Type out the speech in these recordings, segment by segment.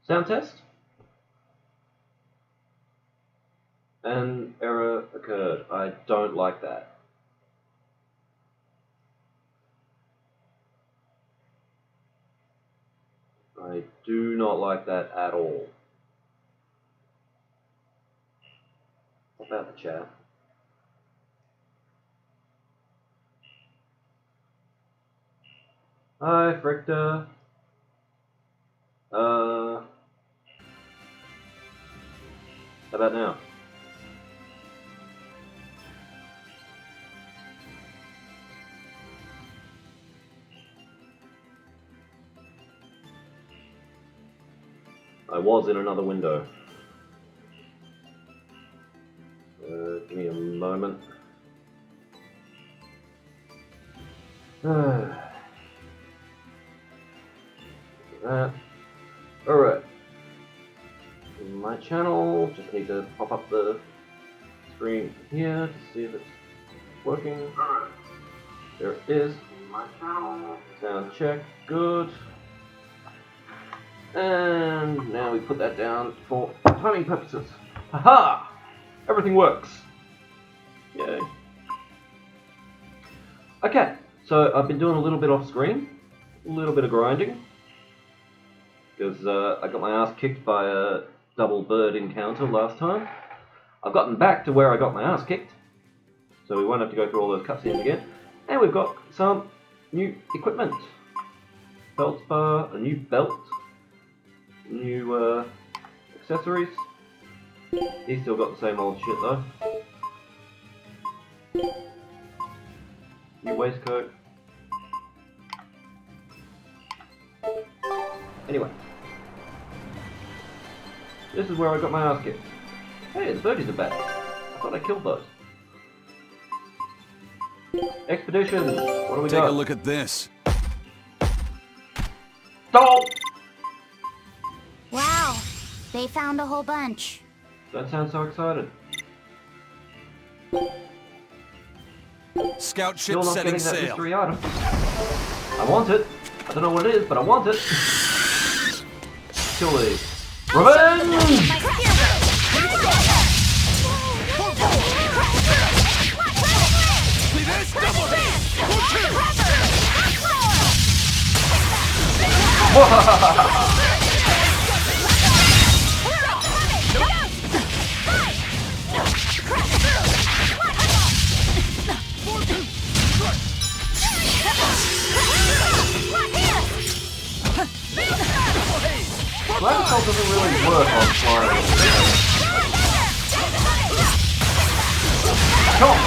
Sound test. An error occurred. I don't like that. I do not like that at all. What about the chat? Hi, Fricta. How about now? I was in another window. Give me a moment. That. Alright. My channel, just need to pop up the screen here to see if it's working. There it is. My channel. Sound check, good. And now we put that down for timing purposes. Haha! Everything works. Yay. Okay, so I've been doing a little bit off screen, a little bit of grinding, because I got my ass kicked by a double bird encounter last time. I've gotten back to where I got my ass kicked, so we won't have to go through all those cutscenes again. And we've got some new equipment. Belt bar, a new belt, new accessories. He's still got the same old shit though. New waistcoat. Anyway. This is where I got my ass kicked. Hey, the birdies are back. I thought I killed those. Expedition! What do we got? Take a look at this. Stop! Wow, they found a whole bunch. Don't sound so excited. Scout ship Still not setting getting that sail. mystery item. I want it. I don't know what it is, but I want it. Kill these. Revenge! Gravitol doesn't really work on flying. Come on!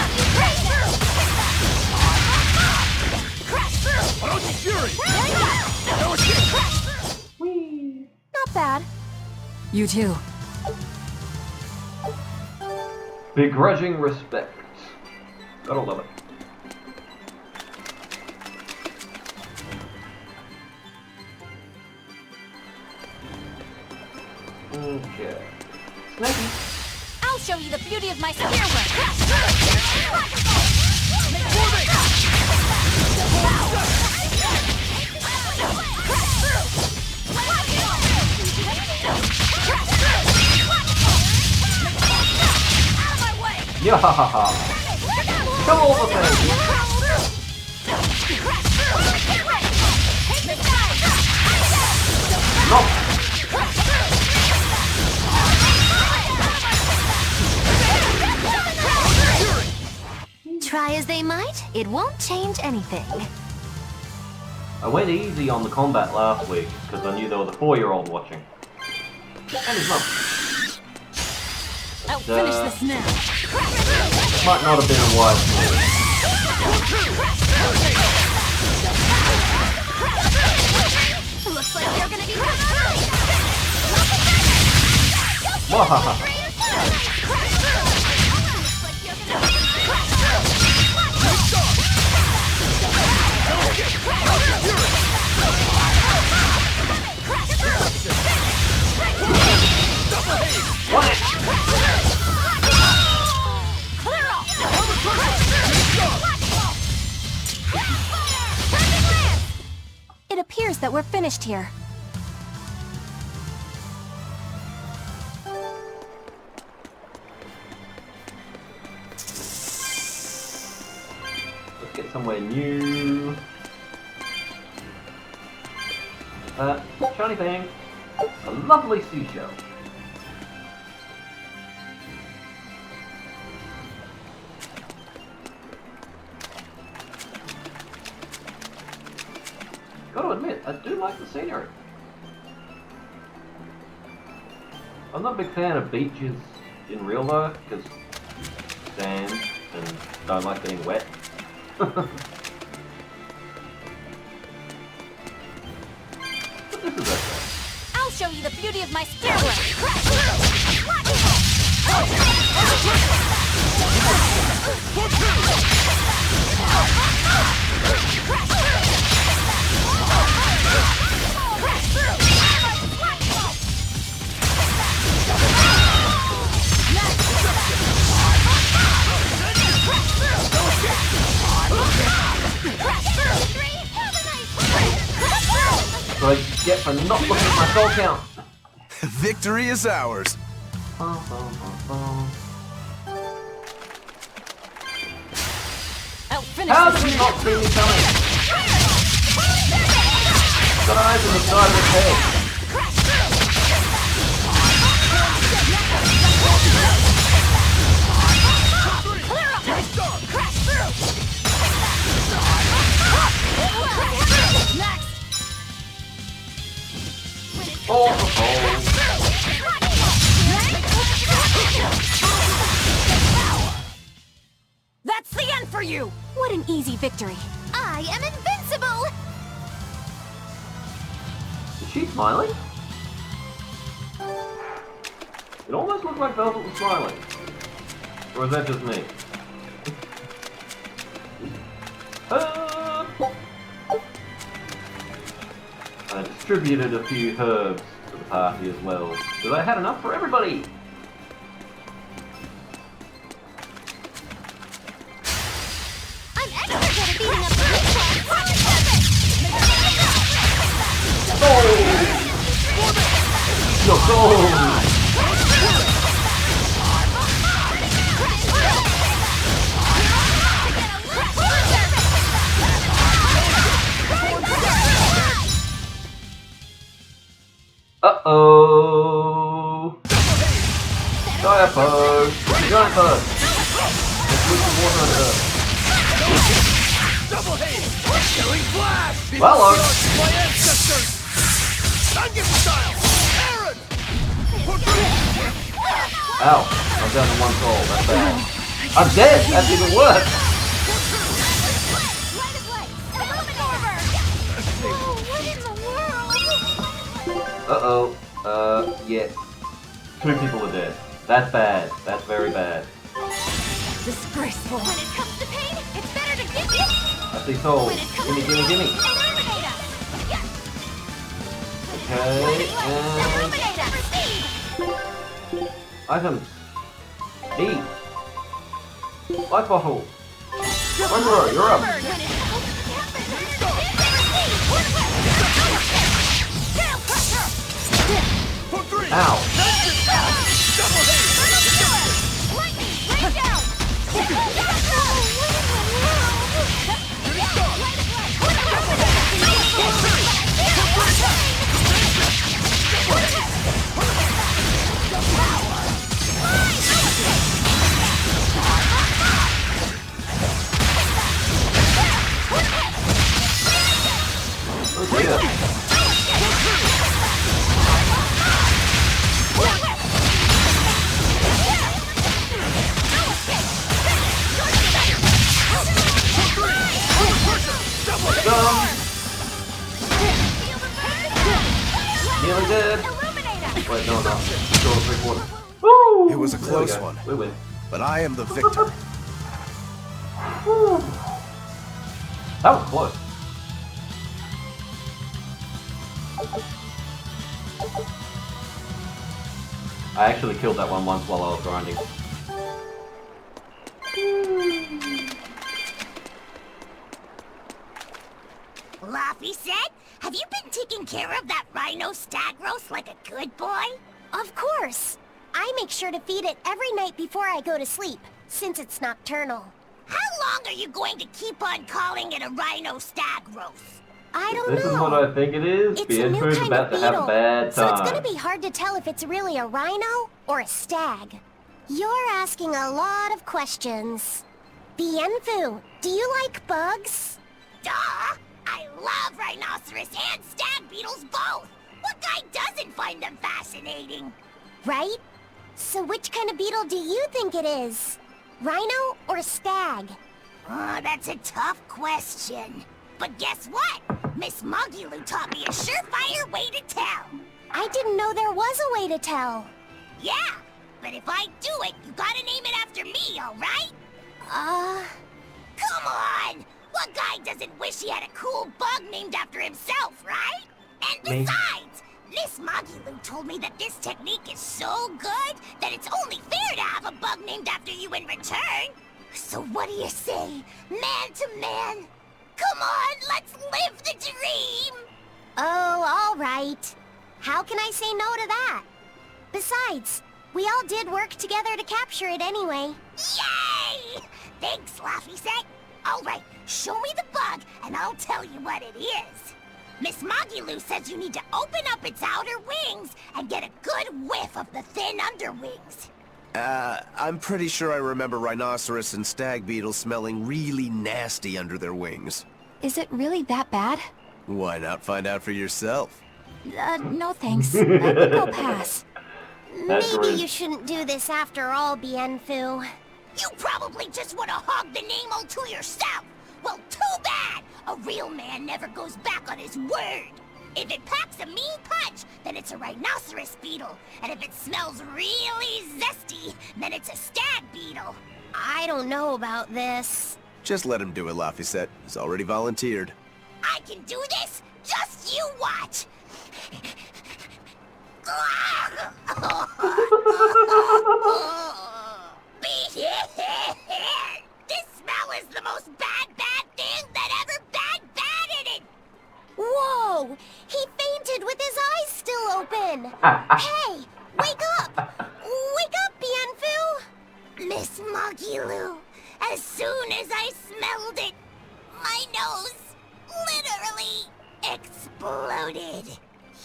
Not bad. You too. Begrudging respect. Gotta love it. Okay. Snaky. I'll show you the beauty of my spearwork. Yeah! Come over there! No! Try as they might, it won't change anything. I went easy on the combat last week because I knew there was a 4-year-old watching. And his mum. I'll finish this now. Might not have been a wise move. Looks like you're gonna be Wahaha. It appears that we're finished here. somewhere new. Shiny thing. A lovely seashell. Gotta admit, I do like the scenery. I'm not a big fan of beaches in real life, because sand and don't like getting wet. But this is okay. I'll show you the beauty of my stairway. What I get for not looking at my soul count. Victory is ours. How did he not see me coming? Got eyes on the side of his head. That's the end for you! What an easy victory. I am invincible! Is she smiling? It almost looked like Velvet was smiling. Or is that just me? I distributed a few herbs to the party as well, because I had enough for everybody! I'm extra good at beating up the Yo, go! Uh-oh! Diapose! Diapose! Let's put some water under her. Double hate! Killing flash! Well, My ancestors! Gun style! Aaron! Ow! I'm down to one soul. That's bad. I'm dead! That's even worse! Uh-oh. Yeah. 2 people are dead. That's bad. That's very bad. Disgraceful. When it comes to pain, it's better to give you. I see souls. Gimme, gimme, gimme. Okay, and... items. E. Life bottle. Wanderer, you're up. Ow. Oh dear. Nearly dead. Wait, no, no. Still 3/4. Woo! It was a There close we go. one. We win. But I am the victor. Woo. That was close. I actually killed that one once while I was grinding. Laffy said, have you been taking care of that rhino stag roast like a good boy? Of course. I make sure to feed it every night before I go to sleep, since it's nocturnal. How long long are you going to keep on calling it a rhino stag roast? I don't This know. is what I think it is. It's a new Bienfu's kind about of to have a beetle, bad so time. it's gonna be hard to tell if it's really a rhino or a stag. You're asking a lot of questions. Bienfu, do you like bugs? Duh! I love rhinoceros and stag beetles both! What guy doesn't find them fascinating? Right? So which kind of beetle do you think it is? Rhino or stag? Oh, that's a tough question. But guess what? Miss Mogulu taught me a surefire way to tell. I didn't know there was a way to tell. Yeah, but if I do it, you gotta name it after me, alright? Come on! What guy doesn't wish he had a cool bug named after himself, right? And Me. besides, Miss Mogulu told me that this technique is so good that it's only fair to have a bug named after you in return. So what do you say, man to man? Come on, let's live the dream! Oh, all right. How can I say no to that? Besides, we all did work together to capture it anyway. Yay! Thanks, Laffy Set. All right, show me the bug, and I'll tell you what it is. Miss Mogulu says you need to open up its outer wings and get a good whiff of the thin underwings. I'm pretty sure I remember rhinoceros and stag beetles smelling really nasty under their wings. Is it really that bad? Why not find out for yourself? No thanks. I think I'll pass. That's Maybe rude. you shouldn't do this after all, Bienfu. You probably just want to hog the name all to yourself. Well, too bad. A real man never goes back on his word. If it packs a mean punch, then it's a rhinoceros beetle. And if it smells really zesty, then it's a stag beetle. I don't know about this. Just let him do it, Laffy. He's already volunteered. I can do this. Just you watch. This smell is the most bad thing that ever bad it. Whoa! He fainted with his eyes still open! Hey! Wake up! Wake up, Bienfu! Miss Mogulu, as soon as I smelled it, my nose literally exploded.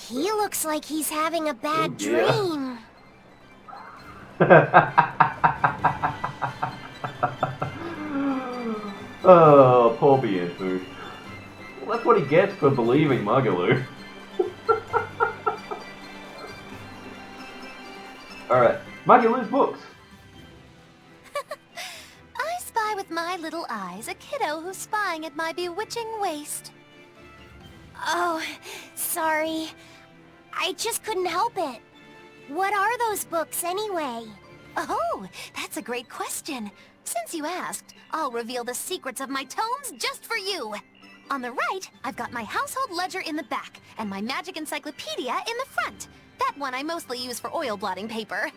He looks like he's having a bad Oh, dear. dream. Oh, poor Bienfu. Well, that's what he gets for believing Mogulu. Alright, Mogulu's books. I spy with my little eyes a kiddo who's spying at my bewitching waist. Oh, sorry. I just couldn't help it. What are those books anyway? Oh, that's a great question. Since you asked, I'll reveal the secrets of my tomes just for you. On the right, I've got my household ledger in the back, and my magic encyclopedia in the front. That one I mostly use for oil blotting paper.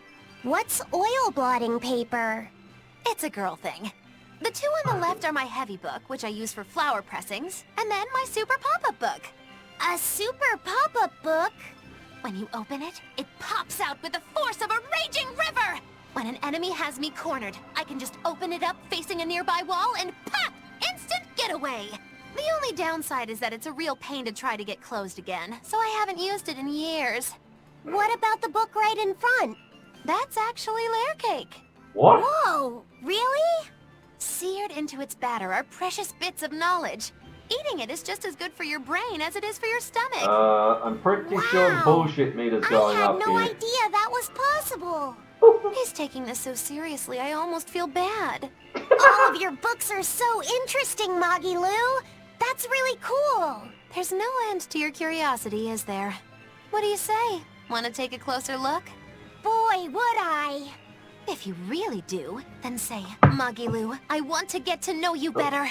What's oil blotting paper? It's a girl thing. The two on the left are my heavy book, which I use for flower pressings, and then my super pop-up book. A super pop-up book? When you open it, it pops out with the force of a raging river! When an enemy has me cornered, I can just open it up facing a nearby wall and pop! Instant getaway! The only downside is that it's a real pain to try to get closed again, so I haven't used it in years. What about the book right in front? That's actually layer cake. What? Whoa, really? Seared into its batter are precious bits of knowledge. Eating it is just as good for your brain as it is for your stomach. I'm pretty sure the Wow. bullshit meter's I going had up no here. idea that was possible. He's taking this so seriously, I almost feel bad. All of your books are so interesting, Moggy-Loo. That's really cool. There's no end to your curiosity, is there? What do you say? Want to take a closer look? Boy, would I. If you really do, then say, Moggy-Loo, I want to get to know you better.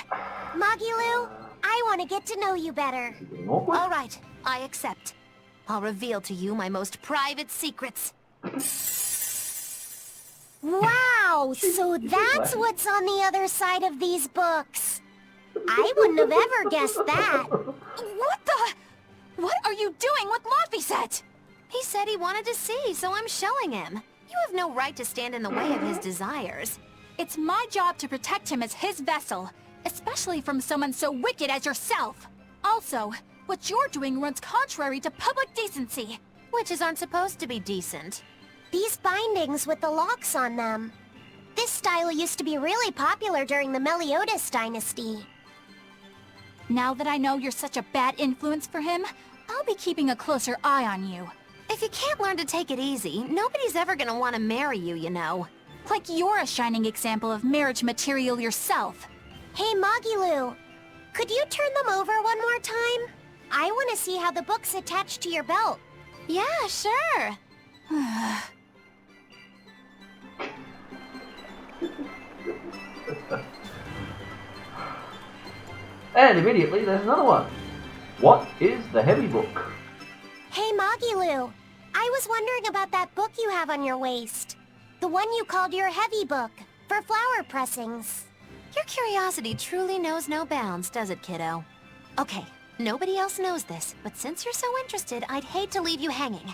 Moggy-Loo, I want to get to know you better. Getting awkward? All right, I accept. I'll reveal to you my most private secrets. Wow, so that's what's on the other side of these books. I wouldn't have ever guessed that. What the? What are you doing with Laffy? He said he wanted to see, so I'm showing him. You have no right to stand in the way of his desires. It's my job to protect him as his vessel, especially from someone so wicked as yourself. Also, what you're doing runs contrary to public decency. Witches aren't supposed to be decent. These bindings with the locks on them. This style used to be really popular during the Meliodas dynasty. Now that I know you're such a bad influence for him, I'll be keeping a closer eye on you. If you can't learn to take it easy, nobody's ever gonna want to marry you, you know. Like you're a shining example of marriage material yourself. Hey, Magilu, could you turn them over one more time? I want to see how the book's attached to your belt. Yeah, sure. And immediately there's another one. What is the heavy book? Hey, Magilu, I was wondering about that book you have on your waist. The one you called your heavy book, for flower pressings. Your curiosity truly knows no bounds, does it, kiddo? Okay, nobody else knows this, but since you're so interested, I'd hate to leave you hanging.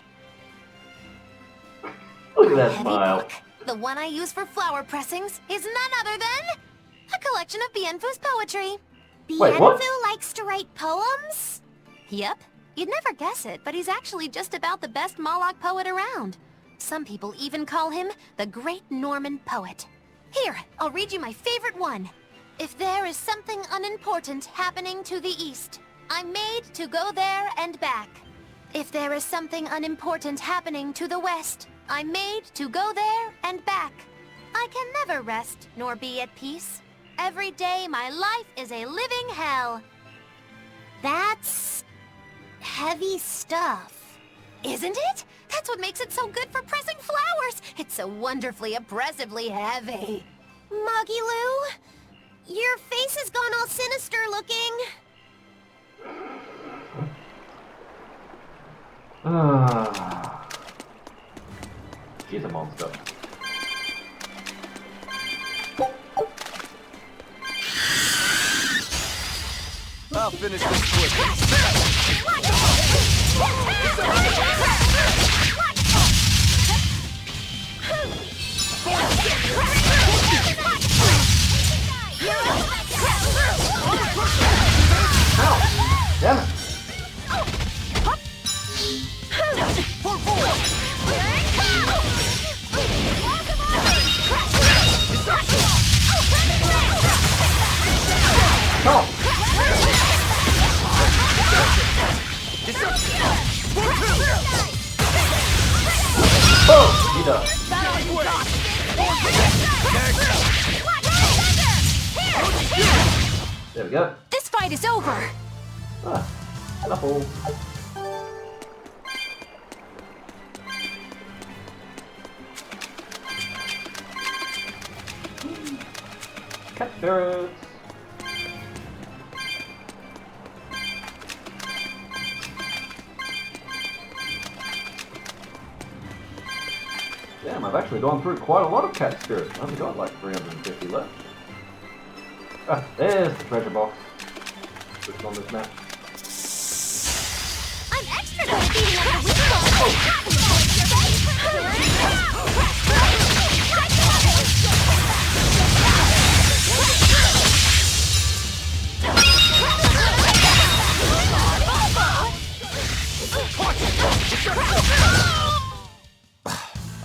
Look at that Heavy smile. book, the one I use for flower pressings, is none other than a collection of Bienfu's poetry. Wait, what? Bienfu likes to write poems? Yep, you'd never guess it, but he's actually just about the best Moloch poet around. Some people even call him the Great Norman Poet. Here, I'll read you my favorite one. If there is something unimportant happening to the east, I'm made to go there and back. If there is something unimportant happening to the west, I'm made to go there and back. I can never rest nor be at peace. Every day my life is a living hell. That's heavy stuff. Isn't it? That's what makes it so good for pressing flowers. It's so wonderfully, oppressively heavy. Magilu, your face has gone all sinister looking. She's a monster. I'll finish this quick. Ow! Damn it! Come on! Oh! He does. There we go. This fight is over! Ah, knuckle. Cat spirits. Damn, I've actually gone through quite a lot of cat spirits. I've only got like 350 left. Ah, there's the treasure box. Which on this map? I'm extra good at beating up the weak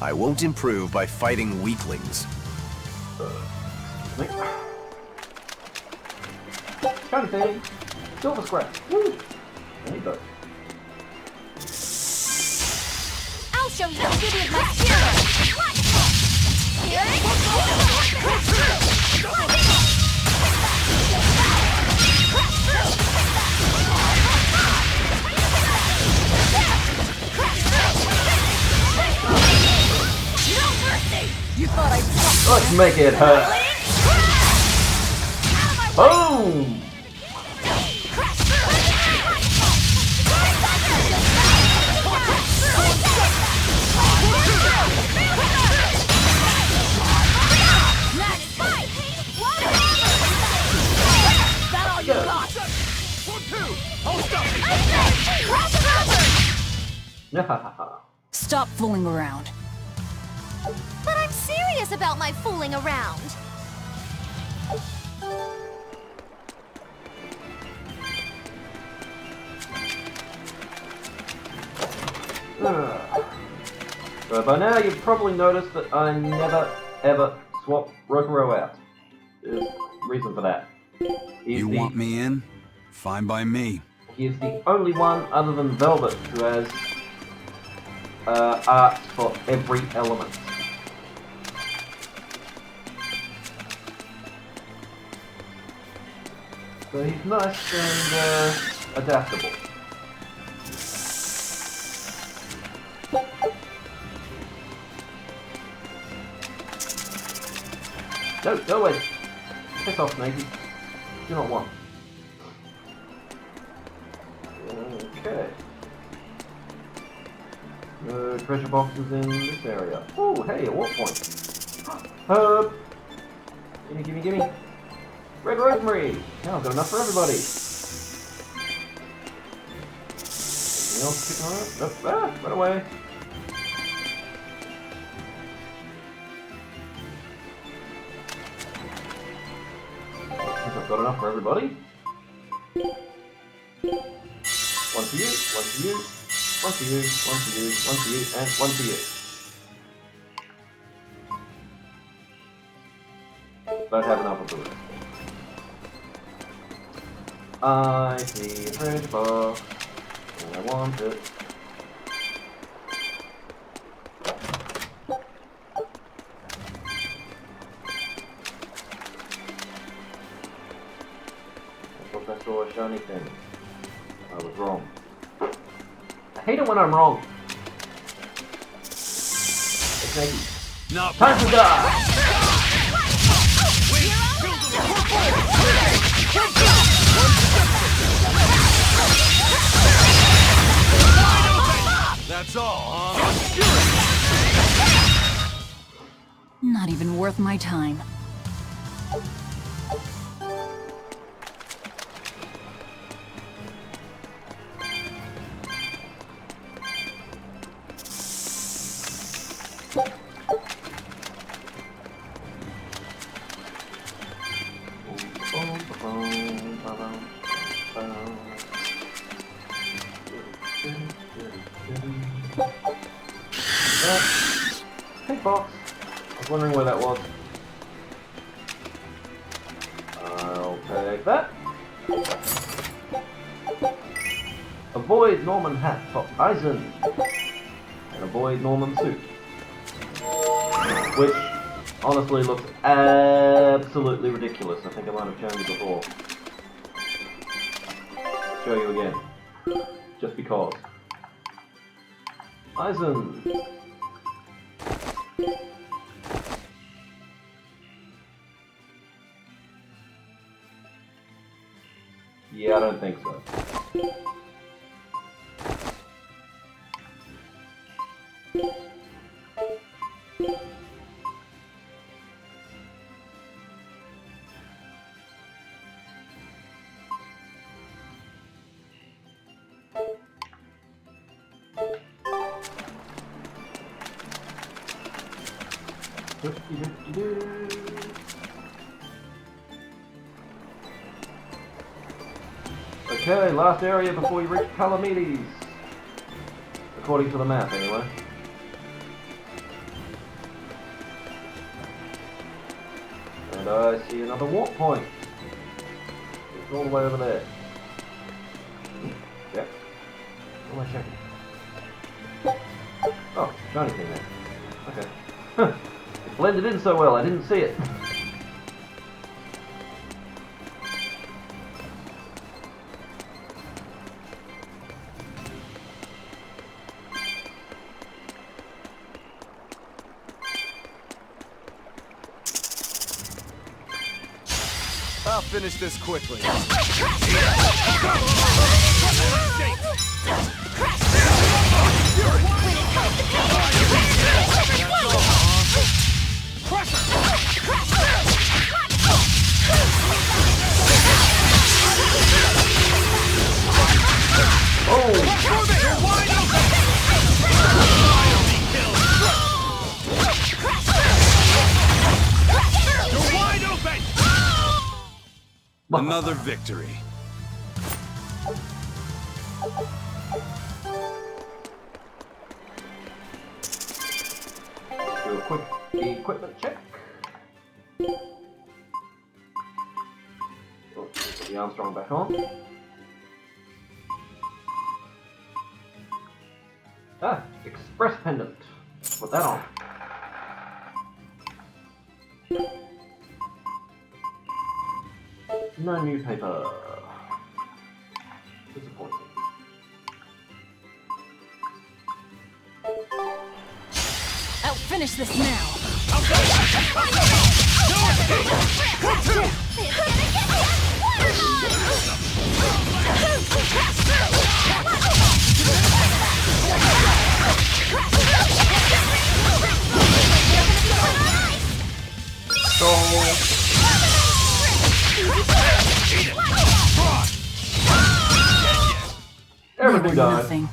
I won't improve by fighting weaklings. Excuse me. Shiny thing. Silver scrap. Woo! There you go. I'll show you the beauty of my spirit! You thought I'd... Let's make it hurt. Boom! Stop fooling around. But I'm serious about my fooling around. So by now you've probably noticed that I never ever swap Rokuro out. There's a reason for that. You want me in? Fine by me. He is the only one other than Velvet who has arts for every element. So he's nice and adaptable. No, go away. Piss off, Snakey. Do not want. Okay. No treasure boxes in this area. Oh, hey, a warp point. Herb! Gimme, gimme, gimme. Red rosemary! Now I've got enough for everybody. Anything else kicking around? Nope. Ah, run away. I've got enough for everybody. One for you, one for you, one for you, one for you, one for you, and one for you. Don't have enough of the rest. I see a treasure box, and I want it. I saw a shiny thing. I was wrong. I hate it when I'm wrong. It's Nike. Not Time to die! That's all, huh? Not even worth my time. Pink box. I was wondering where that was. I'll take that. Avoid Norman hat for Eisen. And avoid Norman suit. Which honestly looks absolutely ridiculous. I think I might have shown you before. I'll show you again. Just because. Eisen. Yeah, I don't think so. Okay, last area before you reach Palamedes. According to the map, anyway. And I see another warp point. It's all the way over there. Yep. What am I checking? Oh, shiny thing there. Okay. Huh. It blended in so well, I didn't see it. I'll finish this quickly. Another victory. Do a quick equipment check. Oh, put the Armstrong back on. Ah, express pendant. Put that on. No new paper. Disappointing. I'll finish this now. Everything died. Nothing.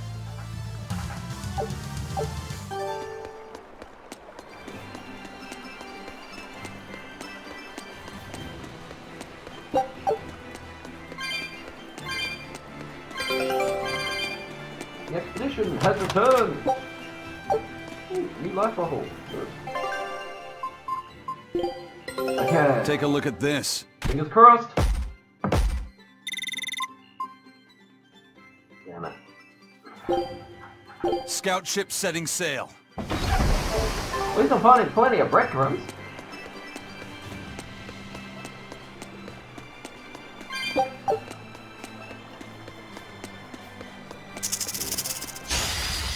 The expedition has returned! Ooh, new life bottle. Good. Okay. Take a look at this. Fingers crossed. Damn it. Scout ship setting sail. At least I'm finding plenty of breadcrumbs.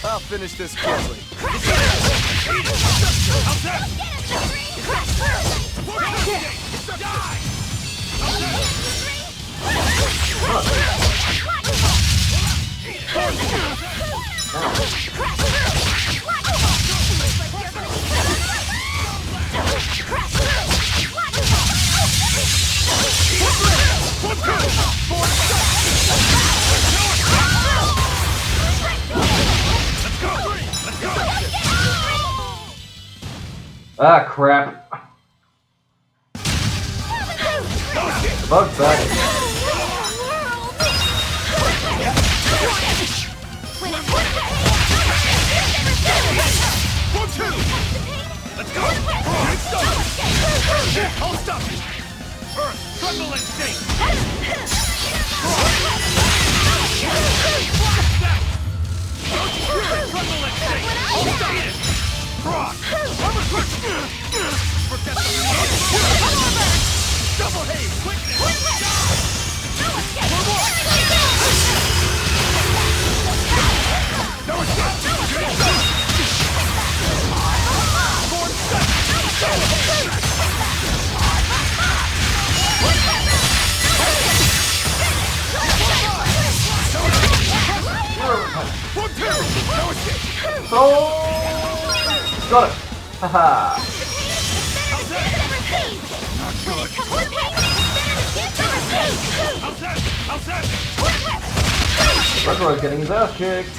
I'll finish this quickly. Ah, crap. Bug's back. Let's go! Hold stop! Earth, tremble and shake! Tremble and shake! Hold stop! Cross! Forget the double haze! Quickness! Oh! Got it! Haha! Berserier's getting his ass kicked!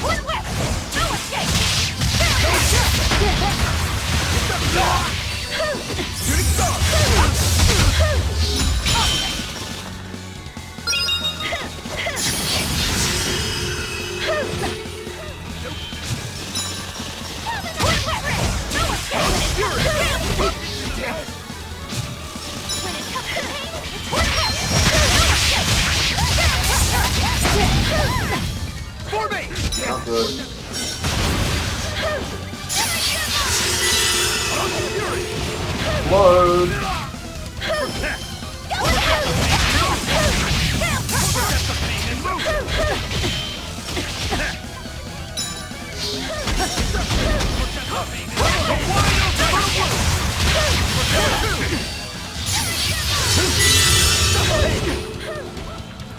Not good. Load!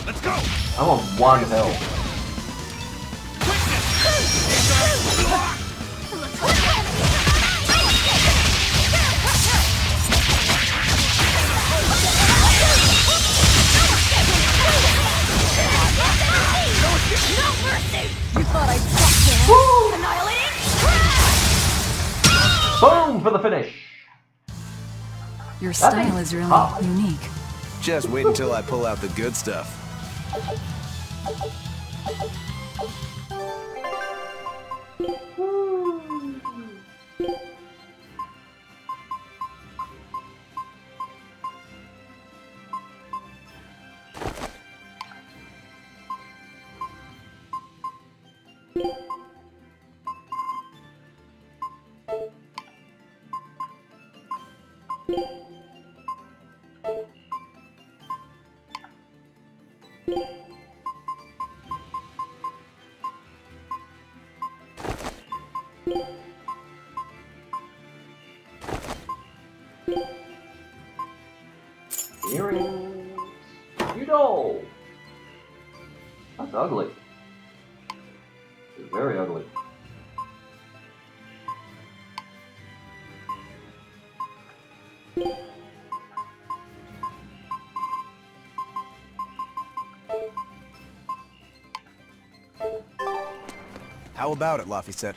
Let's go! I'm on one health. You thought I'd stop there? Boom for the finish! Your That style thing's is really tough. unique. Just wait until I pull out the good stuff. Earrings. You doll. That's ugly. It's very ugly. How about it, Laphicet?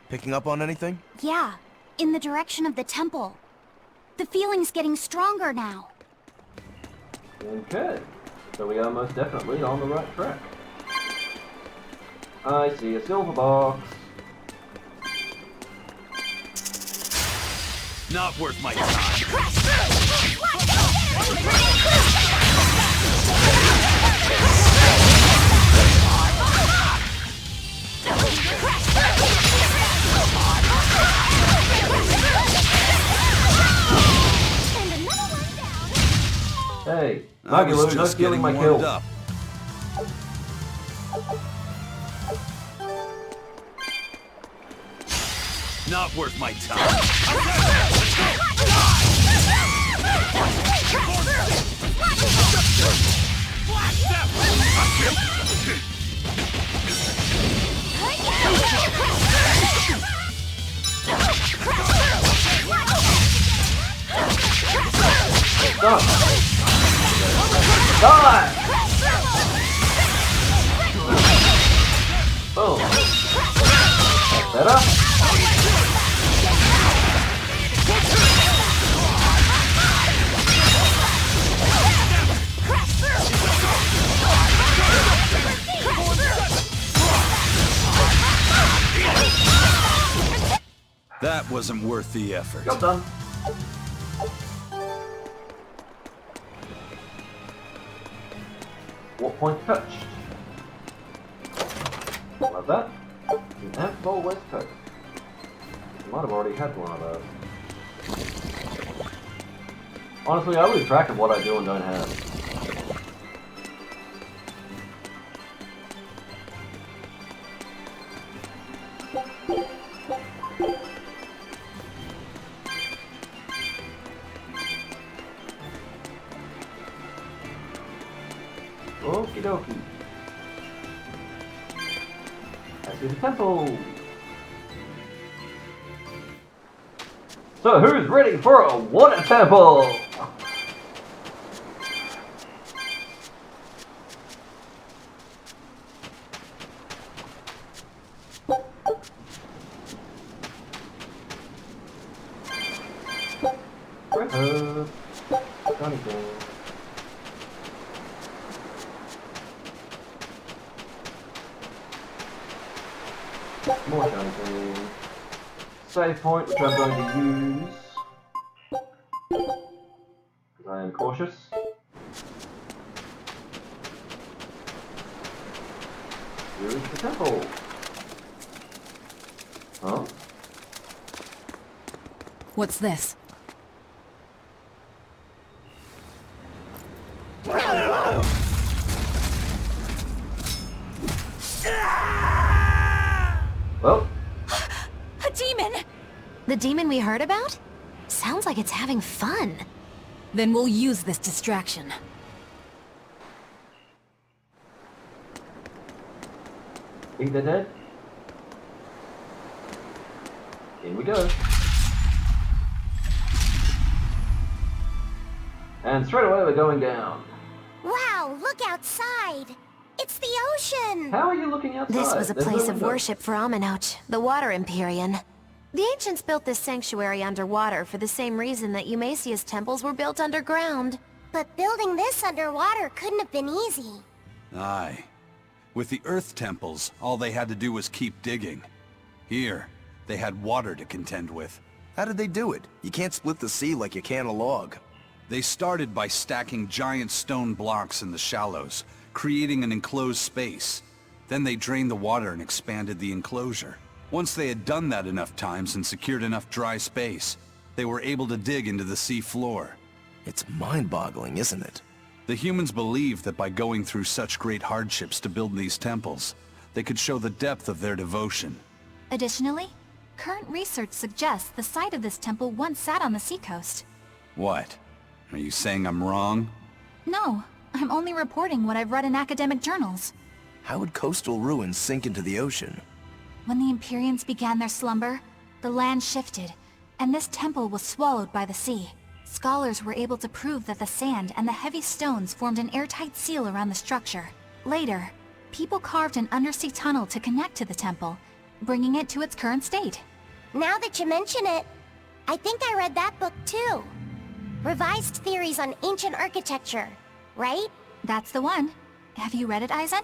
Picking up on anything? Yeah, in the direction of the temple. The feeling's getting stronger now. Okay, so we are most definitely on the right track. I see a silver box. Not worth my time. Hey, I was Magulu, no just stealing getting my kill. warmed up. Not worth my time. Stop! Die! Boom. Better? That wasn't worth the effort. Job done. What point touched? Like that. An ample waistcoat. Might have already had one of those. Honestly, I lose track of what I do and don't have. Okie dokie. I see the temple. So who's ready for a water temple? Shiny thing. More shiny thing. Save point, which I'm going to use. Because I am cautious. Here is the temple. Huh? What's this? Well, A demon! The demon we heard about? Sounds like it's having fun. Then we'll use this distraction. think they're dead. In we go. And straight away we're going down. Wow, look outside! It's the ocean! How are you looking outside? This was a There's no place of window. worship for Amenoch, the Water Empyrean. The ancients built this sanctuary underwater for the same reason that Eumasia's temples were built underground. But building this underwater couldn't have been easy. Aye. With the Earth temples, all they had to do was keep digging. Here, they had water to contend with. How did they do it? You can't split the sea like you can a log. They started by stacking giant stone blocks in the shallows, creating an enclosed space. Then they drained the water and expanded the enclosure. Once they had done that enough times and secured enough dry space, they were able to dig into the sea floor. It's mind-boggling, isn't it? The humans believed that by going through such great hardships to build these temples, they could show the depth of their devotion. Additionally, current research suggests the site of this temple once sat on the seacoast. What? Are you saying I'm wrong? No, I'm only reporting what I've read in academic journals. How would coastal ruins sink into the ocean? When the Empyreans began their slumber, the land shifted, and this temple was swallowed by the sea. Scholars were able to prove that the sand and the heavy stones formed an airtight seal around the structure. Later, people carved an undersea tunnel to connect to the temple, bringing it to its current state. Now that you mention it, I think I read that book too. Revised Theories on Ancient Architecture, right? That's the one. Have you read it, Eisen?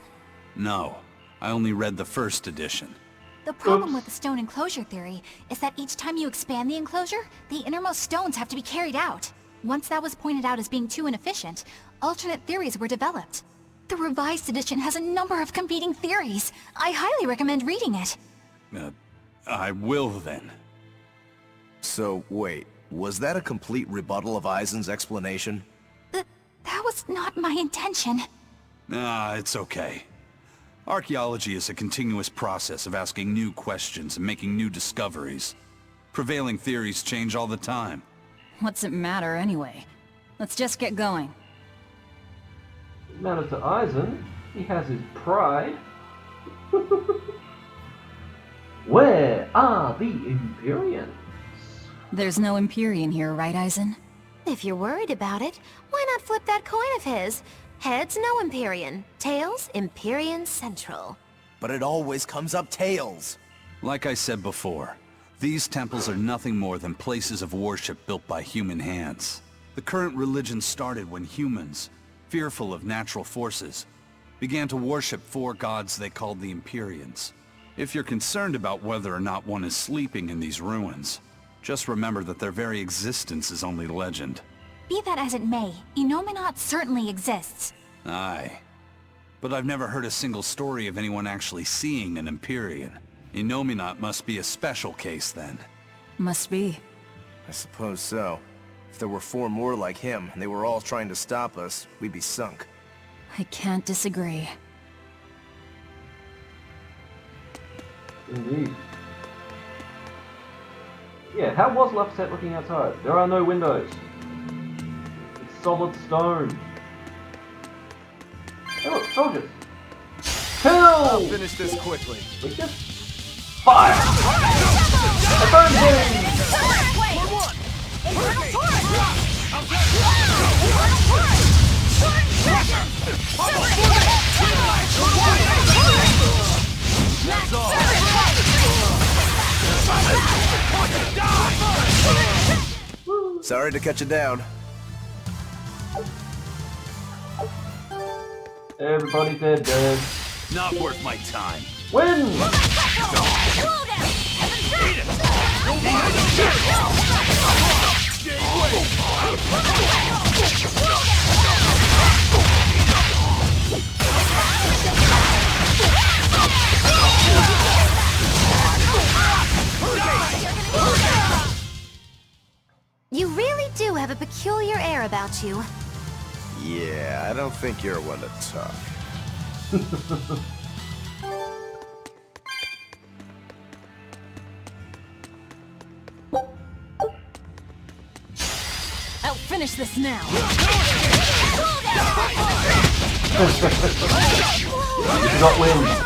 No. I only read the first edition. The problem with the stone enclosure theory is that each time you expand the enclosure, the innermost stones have to be carried out. Once that was pointed out as being too inefficient, alternate theories were developed. The revised edition has a number of competing theories. I highly recommend reading it. I will then. So, wait, was that a complete rebuttal of Eisen's explanation? That was not my intention. It's okay. Archaeology is a continuous process of asking new questions and making new discoveries. Prevailing theories change all the time. What's it matter anyway? Let's just get going. It matters to Eisen. He has his pride. Where are the Empyreans? There's no Empyrean here, right, Eisen? If you're worried about it, why not flip that coin of his? Heads, no Empyrean. Tails, Empyrean Central. But it always comes up tails. Like I said before, these temples are nothing more than places of worship built by human hands. The current religion started when humans, fearful of natural forces, began to worship four gods they called the Empyreans. If you're concerned about whether or not one is sleeping in these ruins, just remember that their very existence is only legend. Be that as it may, Enominat certainly exists. Aye. But I've never heard a single story of anyone actually seeing an Empyrean. Enominat must be a special case then. Must be. I suppose so. If there were four more like him, and they were all trying to stop us, we'd be sunk. I can't disagree. Indeed. Yeah, how was Lufset looking outside? There are no windows. It's solid stone. Oh, look, soldiers. Kill! I'll finish this quickly. We just fire! A burn team! Sorry to cut you down. Everybody dead. Not worth my time. Win! You really do have a peculiar air about you. Yeah, I don't think you're one to talk. I'll finish this now. You forgot win.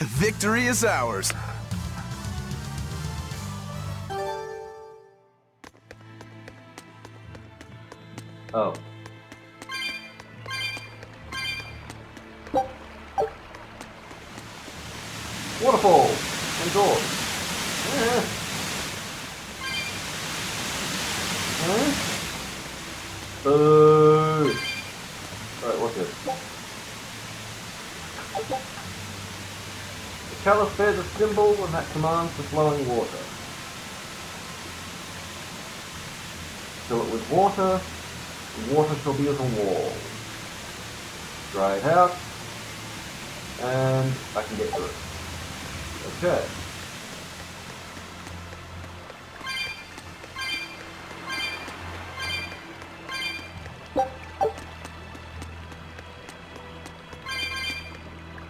Victory is ours. Oh. Waterfall! And doors. Boo! Alright, what's this? The chalice bears a symbol and that commands the flowing water. Fill it with water, the water shall be as a wall. Dry it out, and I can get through it. Okay.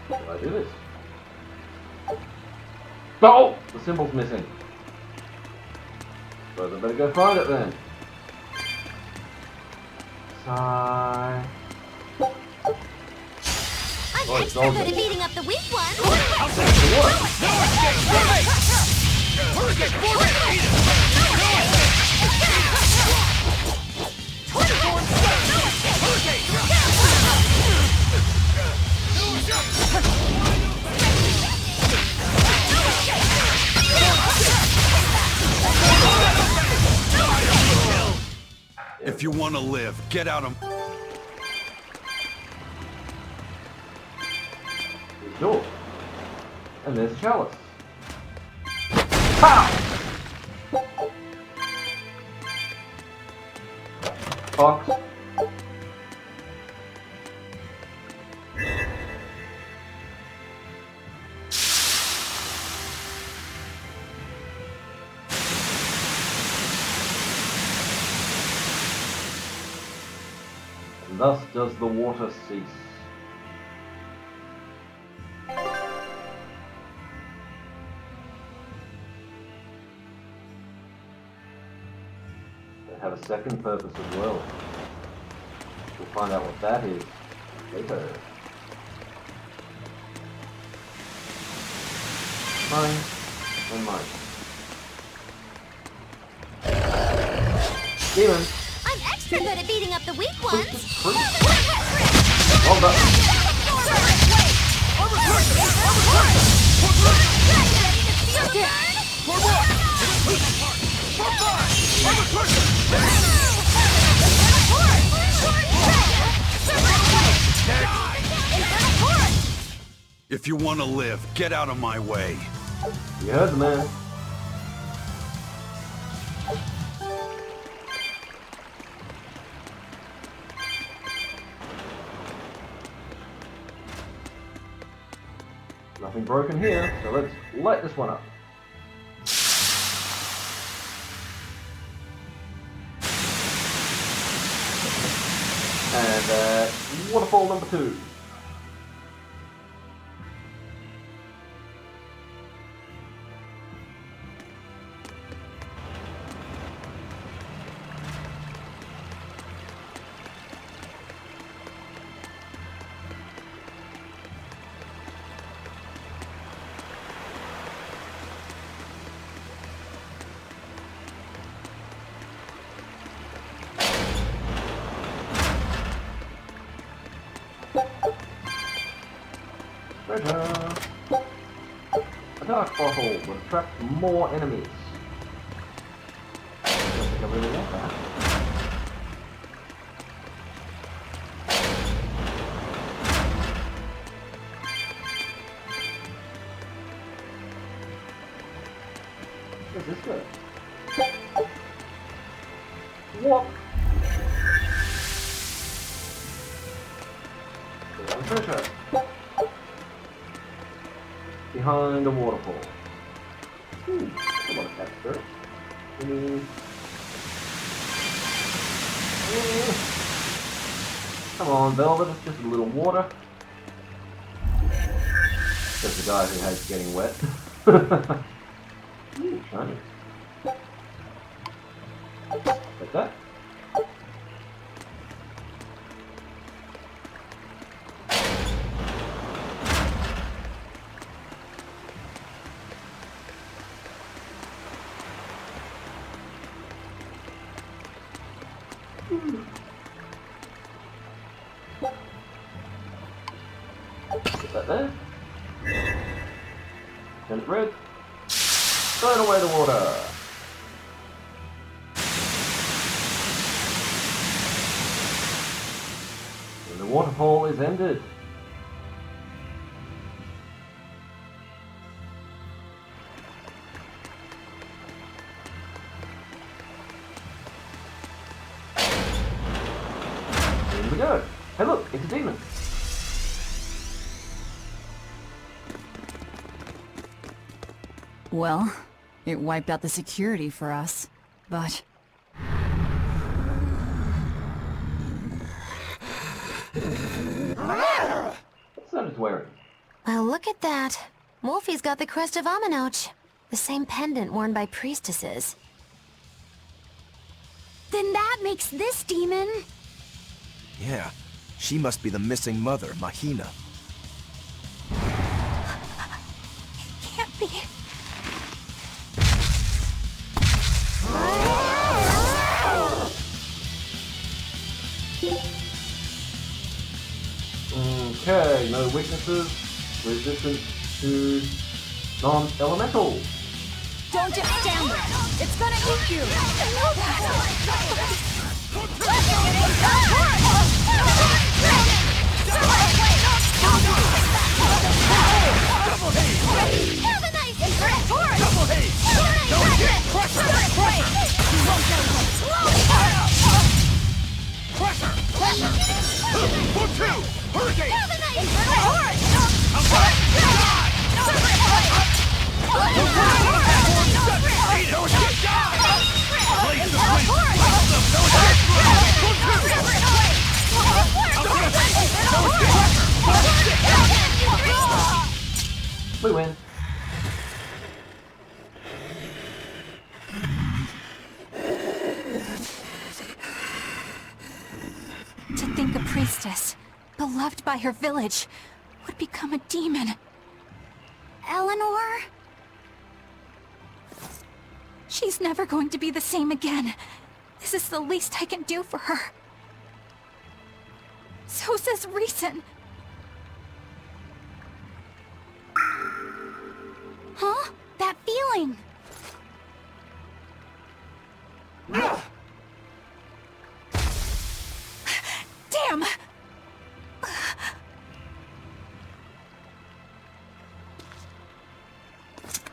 How do I do this? Oh! The symbol's missing. So I better go find it then. Sigh. I'm Oh, it's extra all good at good. beating up the weak ones. If you want to live, get out of... There's door. And there's a chalice. Pow! Fox. And thus does the water cease. They have a second purpose as well. We'll find out what that is later. Mine and mine. Demon! I'm extra good at beating up the weak ones. Well done. If you want to live, get out of my way. You heard the man. Nothing broken here, so let's light this one up. And waterfall number 2. Treasure! A dark bottle will attract more enemies. I don't think I really want that. Where's this go? What? There's the treasure. Behind a waterfall. Come on, Casper. Come on, Velvet, it's just a little water. Just a guy who hates getting wet. Ooh, shiny. Like that. Get that there. Turn it red. Burn away the water. And the waterfall is ended. Here we go. Hey look, it's a demon. Well, it wiped out the security for us, but... What's that it's wearing? Well, look at that. Wolfie's got the crest of Aminoch. The same pendant worn by priestesses. Then that makes this demon. Yeah, she must be the missing mother, Mahina. Can't be. Okay, no weaknesses. Resistant to non-elemental. Don't just stand there! It's gonna eat you! We win. To think a priestess, beloved by her village, would become a demon. Eleanor? She's never going to be the same again. This is the least I can do for her. So says reason. Huh? That feeling. Damn!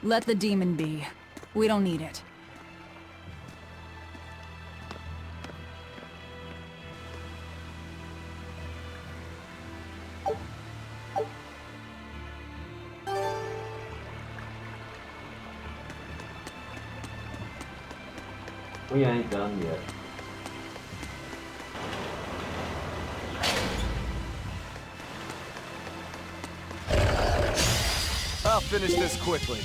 Let the demon be. We don't need it. We ain't done yet. I'll finish this quickly.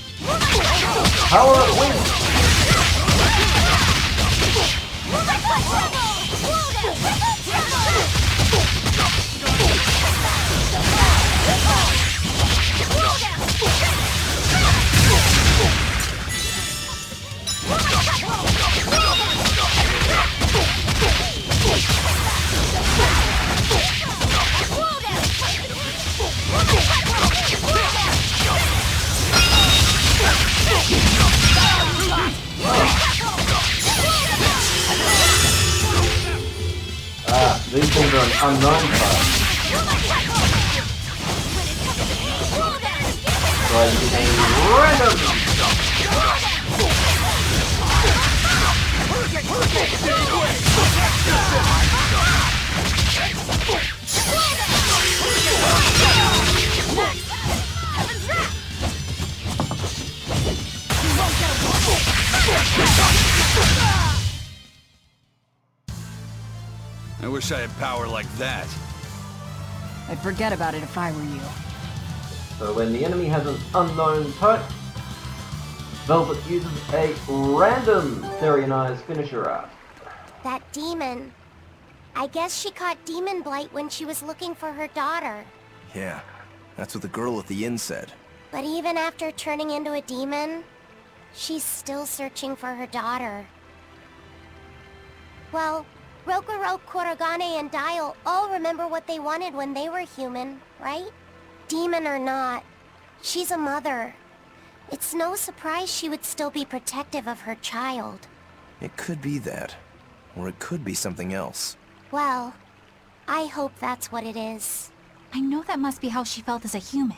Power up wins! These things are an unknown type. So I can get a random! I wish I had power like that. I'd forget about it if I were you. So when the enemy has an unknown type, Velvet uses a random Therianized finisher art. That demon. I guess she caught demon blight when she was looking for her daughter. Yeah, that's what the girl at the inn said. But even after turning into a demon, she's still searching for her daughter. Well, Rokurok, Korogane, and Dial all remember what they wanted when they were human, right? Demon or not, she's a mother. It's no surprise she would still be protective of her child. It could be that. Or it could be something else. Well, I hope that's what it is. I know that must be how she felt as a human.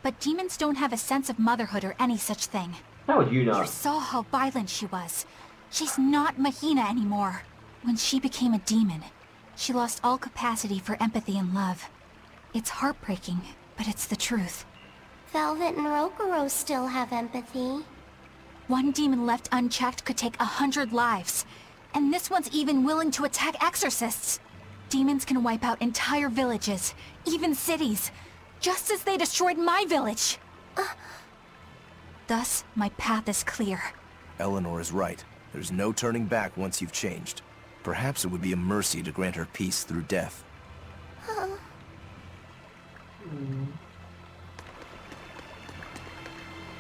But demons don't have a sense of motherhood or any such thing. How would you know? You saw how violent she was. She's not Mahina anymore. When she became a demon, she lost all capacity for empathy and love. It's heartbreaking, but it's the truth. Velvet and Rokuro still have empathy. One demon left unchecked could take 100 lives. And this one's even willing to attack exorcists. Demons can wipe out entire villages, even cities, just as they destroyed my village. Thus, my path is clear. Eleanor is right. There's no turning back once you've changed. Perhaps it would be a mercy to grant her peace through death.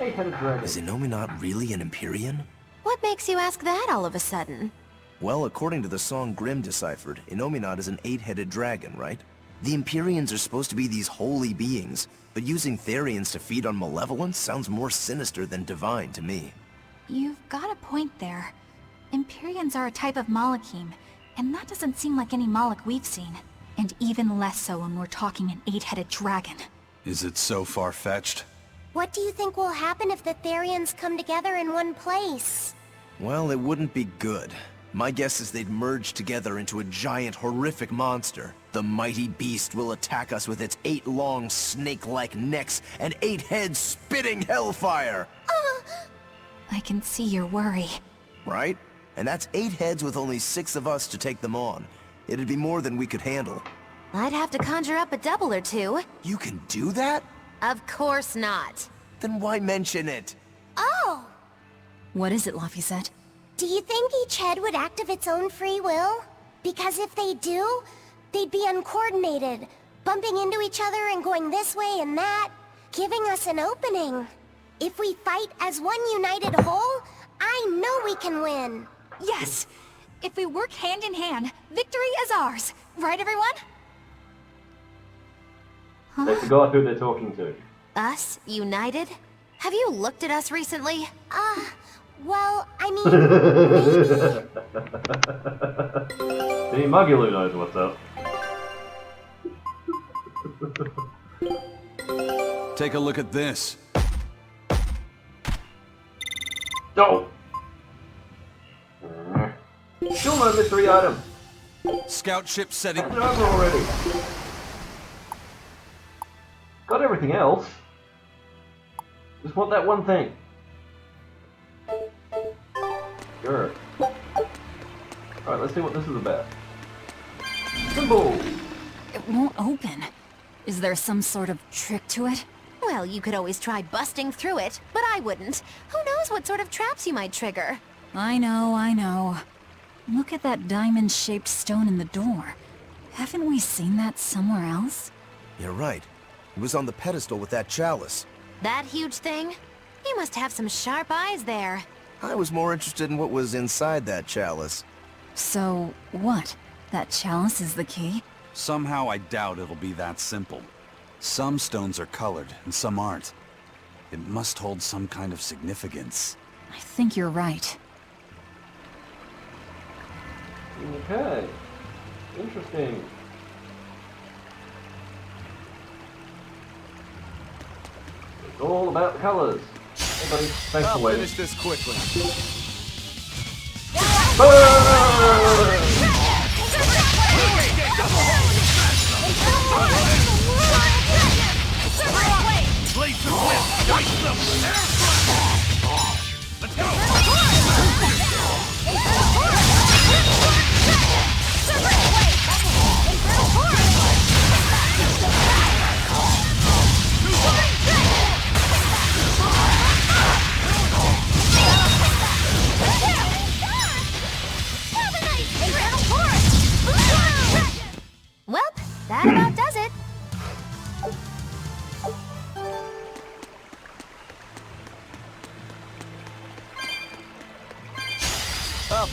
Eight-headed dragon. Is Innominat really an Empyrean? What makes you ask that all of a sudden? Well, according to the song Grimm deciphered, Innominat is an eight-headed dragon, right? The Empyreans are supposed to be these holy beings, but using Therians to feed on malevolence sounds more sinister than divine to me. You've got a point there. Empyreans are a type of Malachim, and that doesn't seem like any Malach we've seen. And even less so when we're talking an eight-headed dragon. Is it so far-fetched? What do you think will happen if the Therians come together in one place? Well, it wouldn't be good. My guess is they'd merge together into a giant, horrific monster. The mighty beast will attack us with its 8 long, snake-like necks and 8 heads spitting hellfire! I can see your worry. Right? And that's 8 heads with only 6 of us to take them on. It'd be more than we could handle. I'd have to conjure up a double or two. You can do that? Of course not. Then why mention it? Oh! What is it, Laphicet? Do you think each head would act of its own free will? Because if they do, they'd be uncoordinated, bumping into each other and going this way and that, giving us an opening. If we fight as one united whole, I know we can win. Yes! If we work hand in hand, victory is ours. Right, everyone? They forgot who they're talking to. Us? United? Have you looked at us recently? Well, I mean, maybe. The Mugulu knows what's up. Take a look at this. Oh! Still no mystery item. Scout ship setting. It's over already. Got everything else. Just want that one thing. Sure. Alright, let's see what this is about. Symbol! It won't open. Is there some sort of trick to it? Well, you could always try busting through it, but I wouldn't. Who knows what sort of traps you might trigger? I know. Look at that diamond-shaped stone in the door. Haven't we seen that somewhere else? You're right. It was on the pedestal with that chalice. That huge thing? You must have some sharp eyes there. I was more interested in what was inside that chalice. So, what? That chalice is the key? Somehow I doubt it'll be that simple. Some stones are colored, and some aren't. It must hold some kind of significance. I think you're right. Okay. Interesting. It's all about the colours. Everybody, thanks for waiting. this quickly.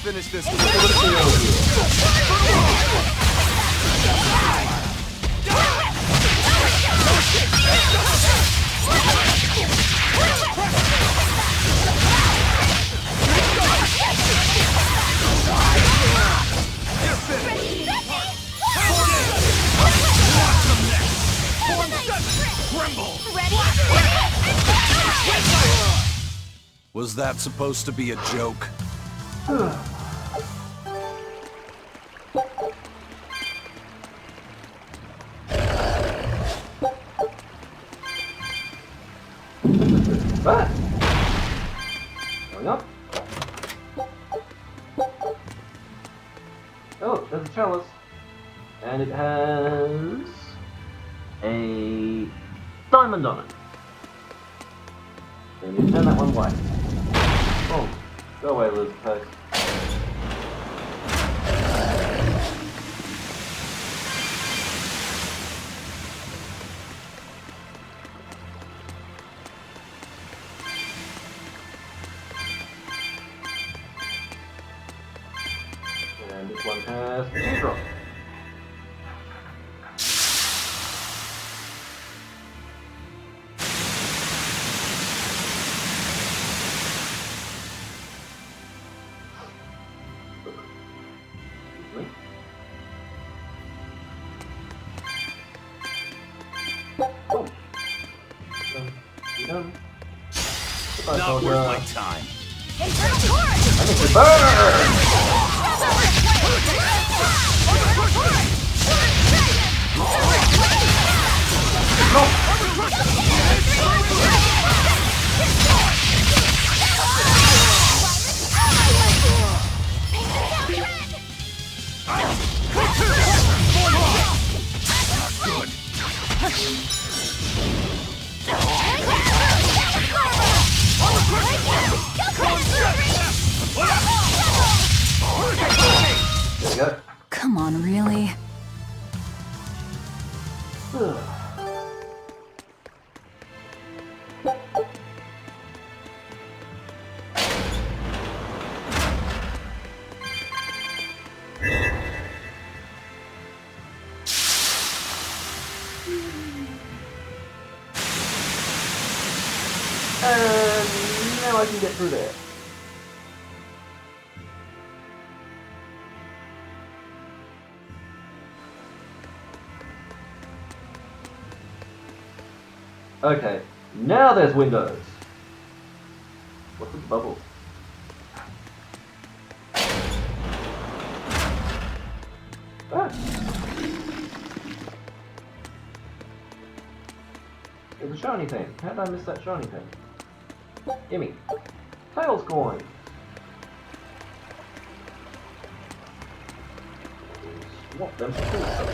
finish this. Was that supposed to be a joke? That. Going up. Oh, there's a chalice. And it has a diamond on it. And you turn that one white. Oh, go away, lizard face. And this one has a teardrop. Oh. You done? Not worth my time. I need to burn! There you go. Come on, really? And now I can get through there. Okay, now there's windows. What's with the bubble? Ah. There's a shiny thing. How did I miss that shiny thing? Gimme. Tails coin. Swap them for cool stuff.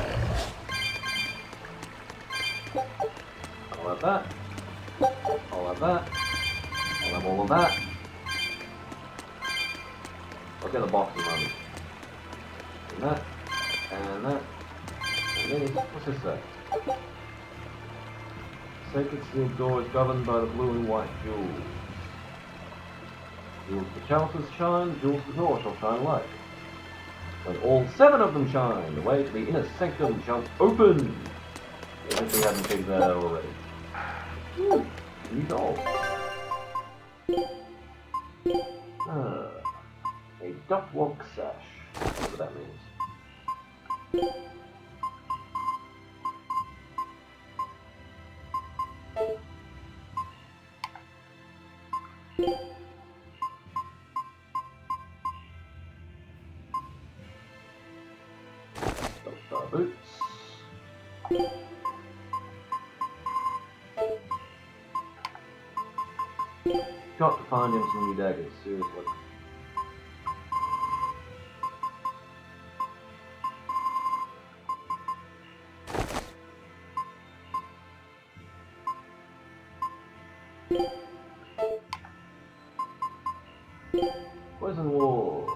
I'll have that. I'll have that. I'll have all of that. I'll get a box and run. And that. And that. And then what's this say? Sacred sealed door is governed by the blue and white jewels. Jewels the chalices shine, jewels the door shall shine alike. When all 7 of them shine, the way to the inner sanctum shall open. Even if we haven't figured that out already. Ooh, new doll. A duckwalk sash. Whatever that means. Star boots. Got to find him some new daggers, seriously. Poison ward.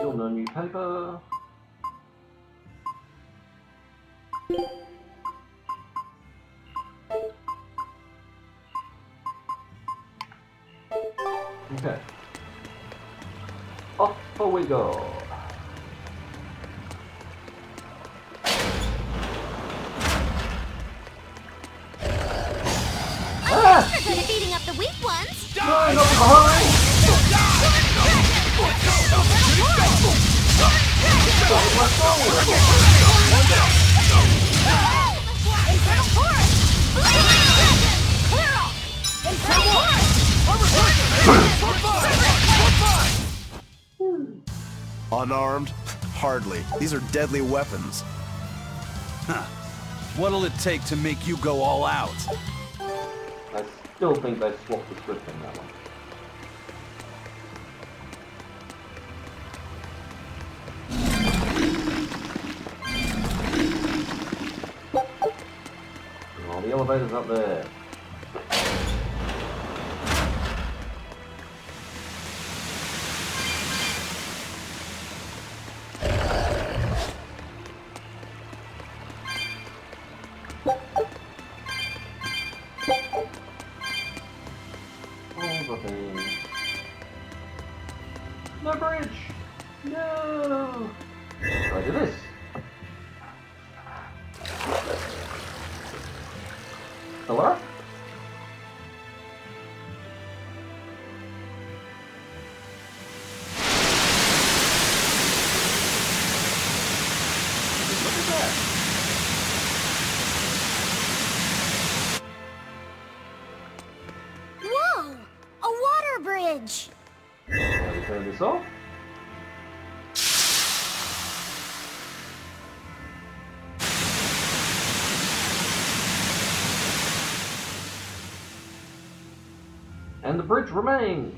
Still no new paper. Okay. Off we go. You're good at beating up the weak ones. No, not behind! Unarmed? Hardly. These are deadly weapons. What'll it take to make you go all out? I still think they swapped the script in that one. Oh, the elevator's up there. No bridge! No! How do I do this? Hello? Look at that! Whoa! A water bridge! Now we turn this off. And the bridge remains.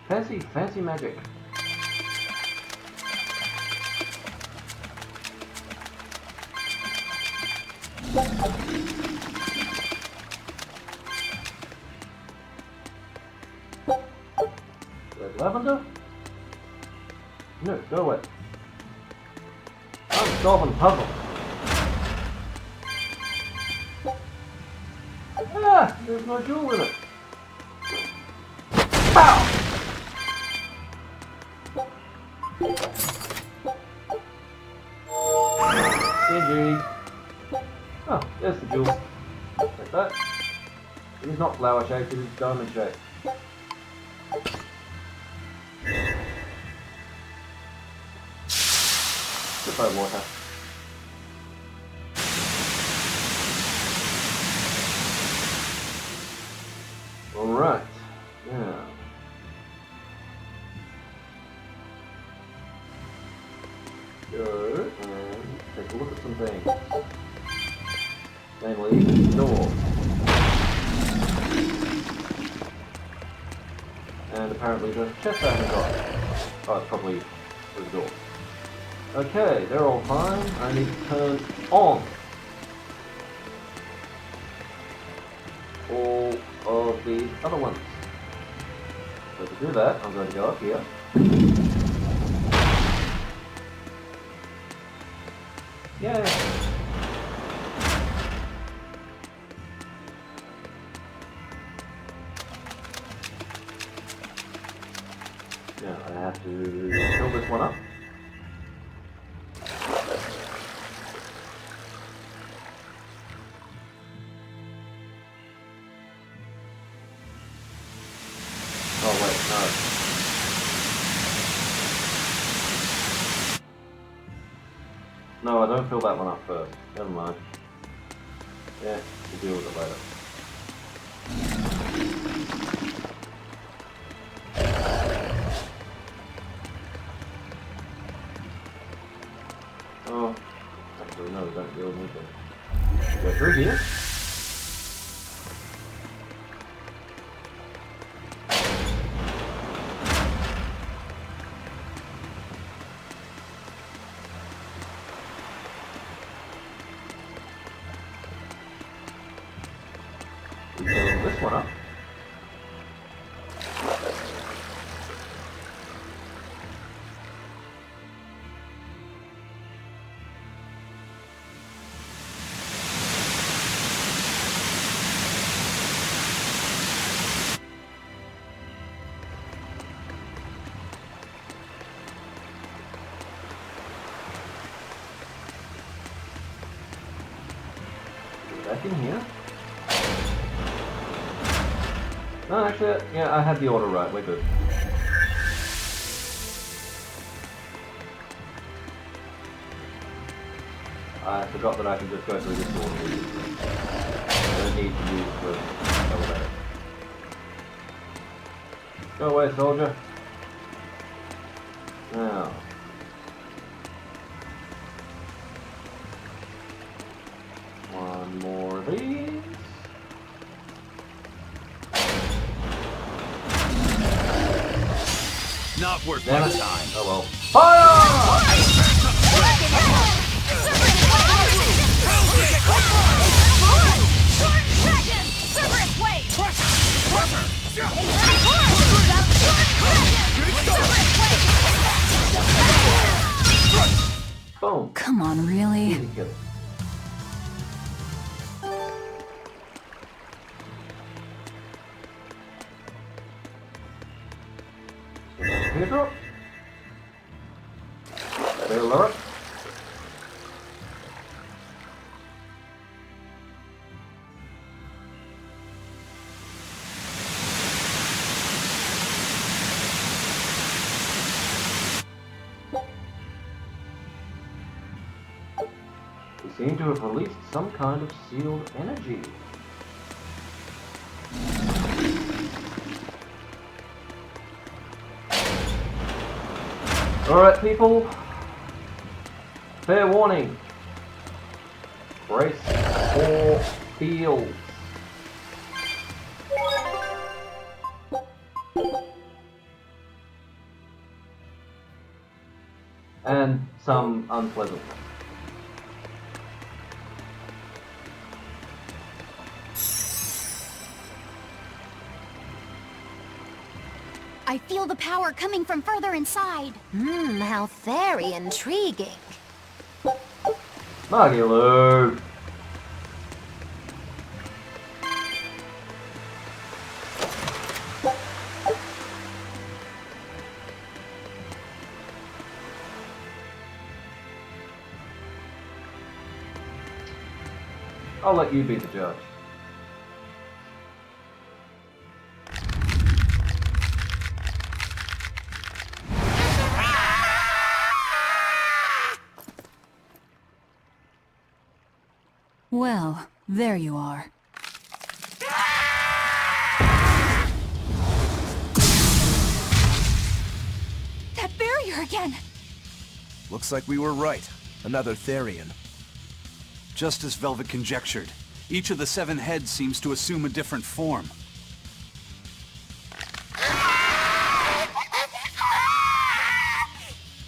Fancy, fancy magic. Red lavender? No, go away. I'm solving puzzle. Ah, there's no jewel in it. Pow! GG. Oh, there's the jewel. Like that. It is not flower shaped, it is diamond shaped. Goodbye, water. Alright, now. Go and take a look at some things. Namely, the door. And apparently the chest I haven't got. Oh, it's probably the door. Okay, they're all fine. I need to turn on all of the other ones. So to do that, I'm going to go up here. Yay! Now I have to fill this one up. Oh wait, no. No, I don't fill that one up first. Never mind. Yeah, we'll deal with it later. Oh, actually no, we don't really need to go through here. We fill this one up. back in here. No, actually, yeah, I had the order right. We're good. I forgot that I can just go through this door. I don't need to use the elevator. Go away, soldier. Now. One more of these. Not worth my Damn it. time. Oh well. Fire! Boom. Come on, really? Easy kill. Here drop. There, Laura. We seem to have released some kind of sealed energy. Alright people, fair warning, brace for fields. And some unpleasant. I feel the power coming from further inside. How very intriguing. Magulu! I'll let you be the judge. Well, there you are. That barrier again! Looks like we were right. Another Therian. Just as Velvet conjectured, each of the 7 heads seems to assume a different form.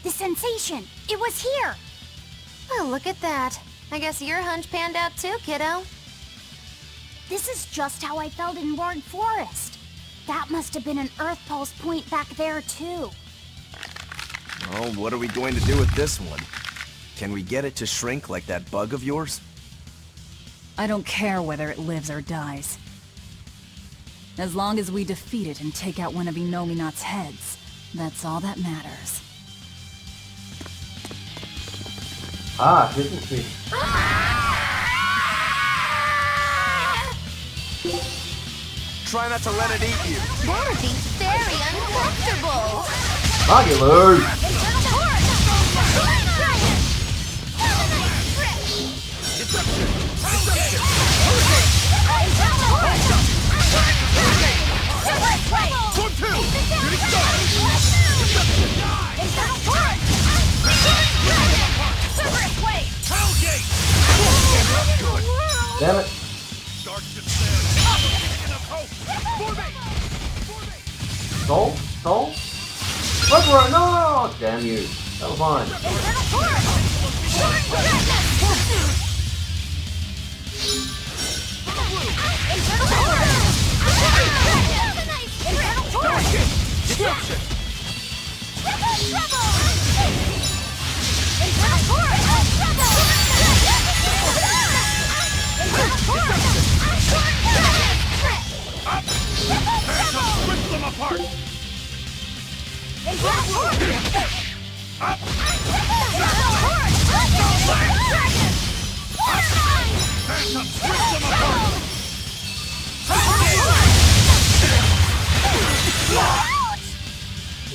The sensation! It was here! Well, look at that. I guess your hunch panned out too, kiddo. This is just how I felt in Ward Forest. That must have been an Earth Pulse point back there too. Well, what are we going to do with this one? Can we get it to shrink like that bug of yours? I don't care whether it lives or dies. As long as we defeat it and take out one of Inominat's heads, that's all that matters. Ah, isn't she? Try not to let it eat you. That would be very uncomfortable. Magulu! Damn it. Soul? Soul? Berseria, no! Damn you. That was mine.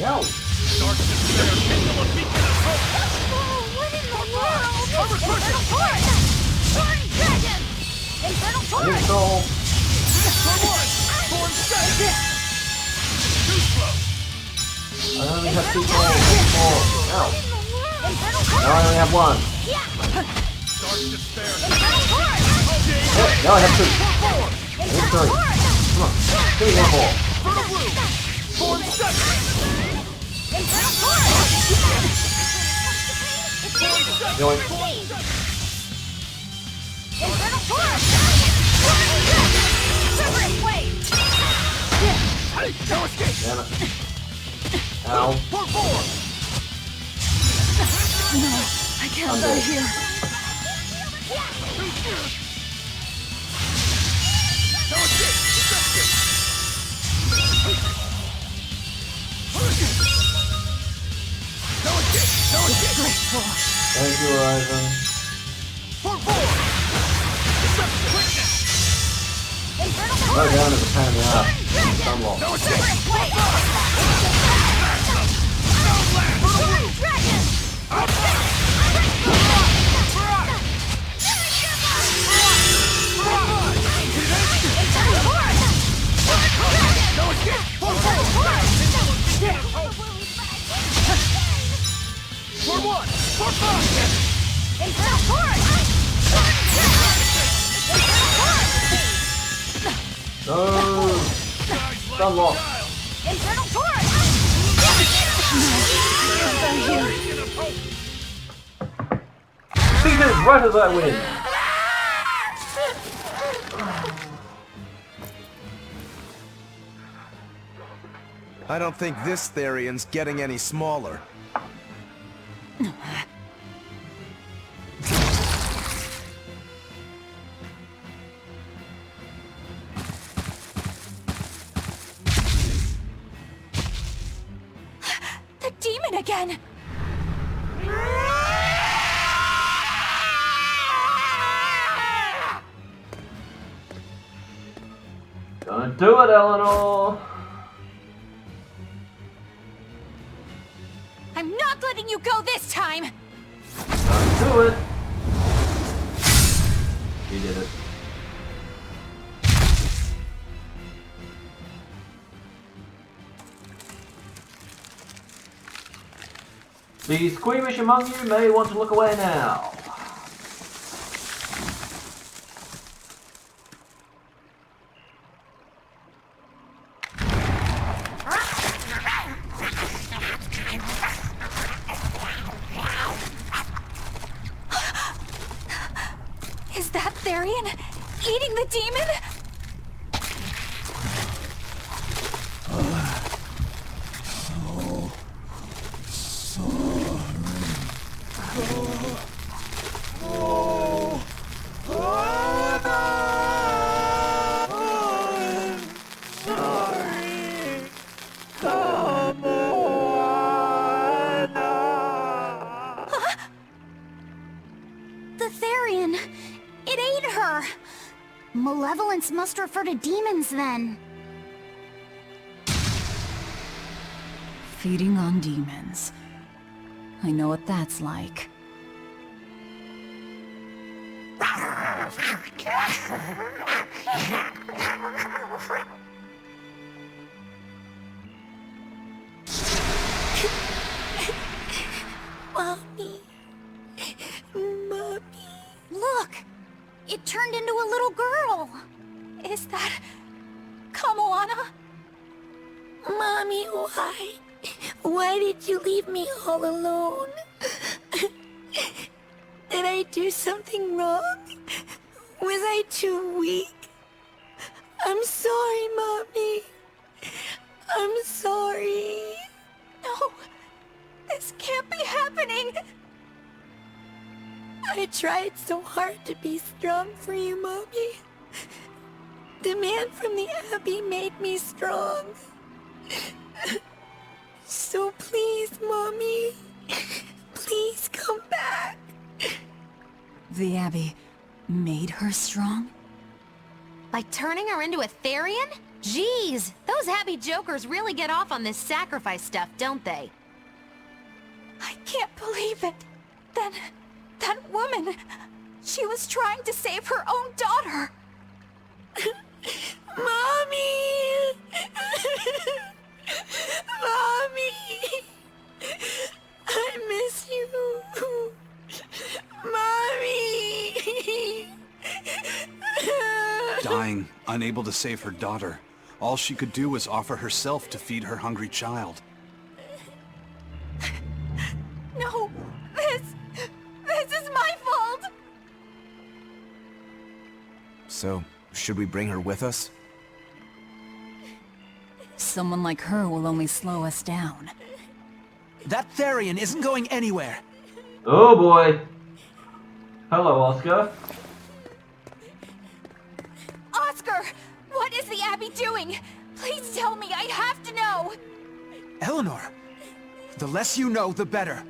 Yow! Dark despair, kindle a beacon of hope! What in the world? Infernal torch! Torn dragon! Infernal I torch! need a soul. Torn dragon! Too slow! I only have 2 souls. 4. Ow. Infernal Now I torch! only have 1. Dark despair! Infernal torch! Yeah, now I have 2. I need 3. Come on. Give me 1 more. Infernal blue! Torn seven! Infernal torch! Going. Infernal torch! Separate blade! No escape! Damn it. Ow. No, I can't die here. No escape! No escape! No escape! Disgraceful. Thank you, Horizon. Go down as a pain in the ass. Unlock. No escape! No! Unlock. Infernal torch! Beat it right as I win! I don't think this Therian's getting any smaller. The demon again! Gonna do it, Eleanor! I'm not letting you go this time! Gonna do it! He did it. The squeamish among you may want to look away now. Is that Therian eating the demon? The Therian! It ate her! Malevolence must refer to demons then. Feeding on demons. I know what that's like. Mommy. Mommy. Look! It turned into a little girl! Is that... Kamoana? Mommy, why? Why did you leave me all alone? Did I do something wrong? Was I too weak? I'm sorry, Mommy. I'm sorry. No! This can't be happening! I tried so hard to be strong for you, Mommy. The man from the Abbey made me strong. So please, Mommy, please come back. The Abbey... made her strong? By turning her into a Therian? Jeez, those happy jokers really get off on this sacrifice stuff, don't they? I can't believe it. That woman, she was trying to save her own daughter. Mommy! Mommy! I miss you. Mommy! Dying, unable to save her daughter, all she could do was offer herself to feed her hungry child. No, this is my fault! So, should we bring her with us? Someone like her will only slow us down. That Therian isn't going anywhere! Oh boy. Hello, Oscar. Oscar! What is the Abbey doing? Please tell me, I have to know! Eleanor! The less you know, the better.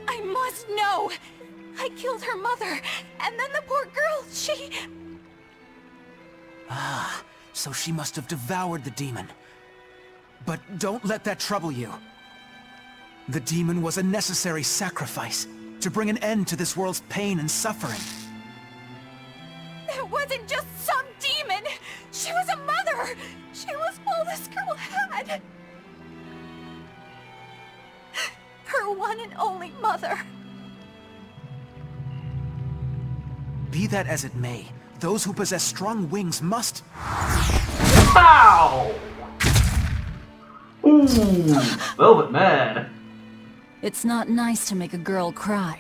I must know! I killed her mother, and then the poor girl, she... Ah, so she must have devoured the demon. But don't let that trouble you. The demon was a necessary sacrifice to bring an end to this world's pain and suffering. It wasn't just some demon! She was a mother! She was all this girl had! Her one and only mother. Be that as it may, those who possess strong wings must... Pow! Ooh, Velvet Man. It's not nice to make a girl cry.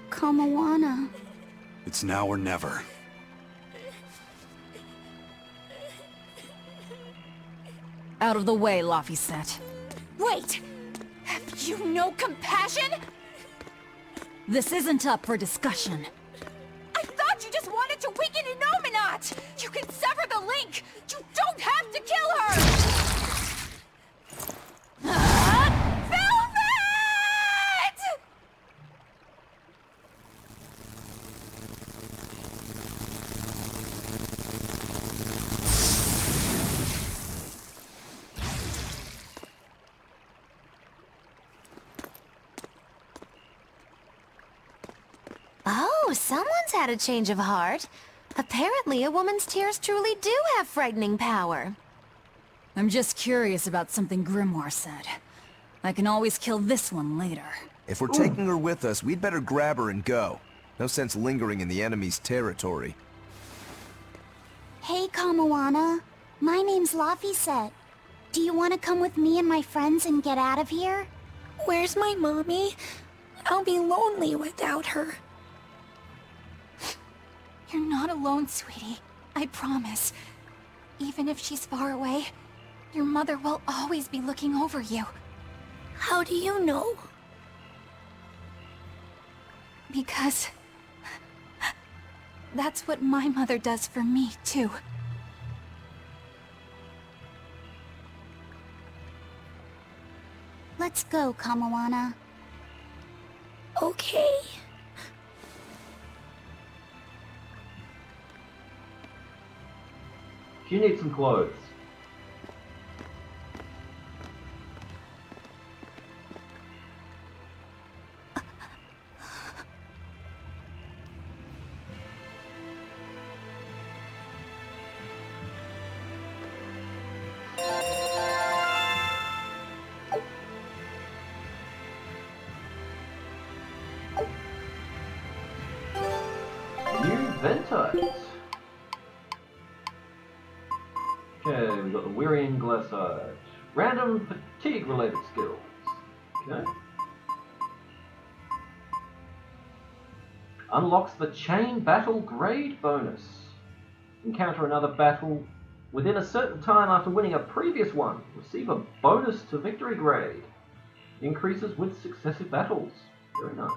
Kamawana. It's now or never. Out of the way, Laphicet. Wait! Have you no compassion? This isn't up for discussion. I thought you just wanted to weaken Innominat! You can sever the link! You don't have to kill her! Velvet! Oh, someone's had a change of heart. Apparently, a woman's tears truly do have frightening power. I'm just curious about something Grimoire said. I can always kill this one later. If we're taking her with us, we'd better grab her and go. No sense lingering in the enemy's territory. Hey, Kamawana. My name's Laphicet. Do you want to come with me and my friends and get out of here? Where's my mommy? I'll be lonely without her. You're not alone, sweetie. I promise. Even if she's far away, your mother will always be looking over you. How do you know? Because... that's what my mother does for me, too. Let's go, Kamawana. Okay. You need some clothes. New Ventites. Okay, we've got the Wearying Glassite. Random fatigue-related skills. Okay. Unlocks the Chain Battle Grade bonus. Encounter another battle within a certain time after winning a previous one. Receive a bonus to victory grade. Increases with successive battles. Very nice.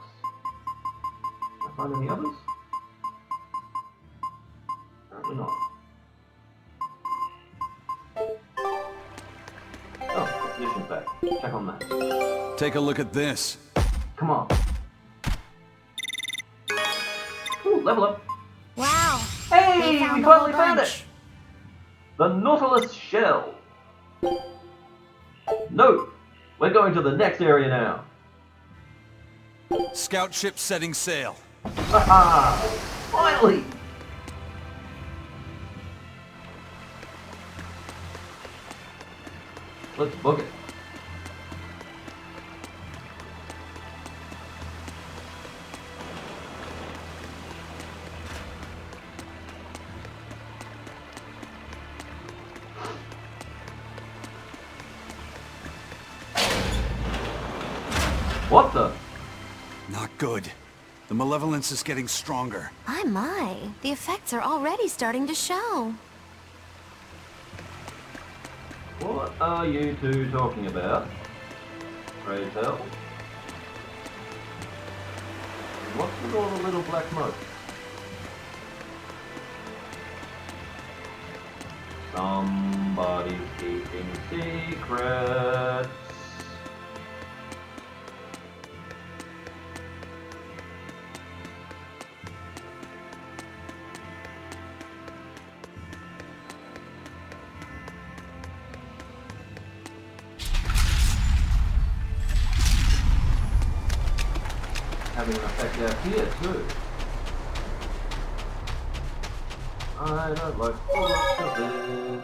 Can I find any others? Apparently not. Oh, definition back. Check on that. Take a look at this. Come on. Ooh, level up. Wow. Hey, They found we a whole finally found bunch. it! The Nautilus shell. No, we're going to the next area now. Scout ship setting sail. Haha! Finally! Let's book it. What the? Not good. The malevolence is getting stronger. My. The effects are already starting to show. What are you two talking about? Pray tell. What's with all the little black smoke? Somebody's keeping secrets. Having an effect out here too. I don't like the look of this.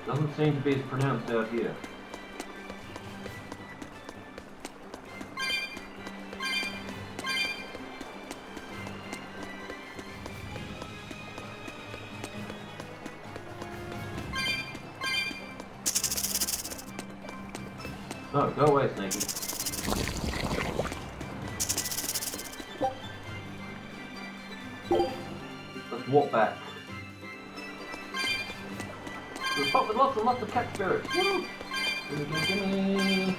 Doesn't seem to be as pronounced out here. No, go away, Snaky. Let's walk back. We're spot with lots and lots of cat spirits. Woo! Gimme, gimme, gimme.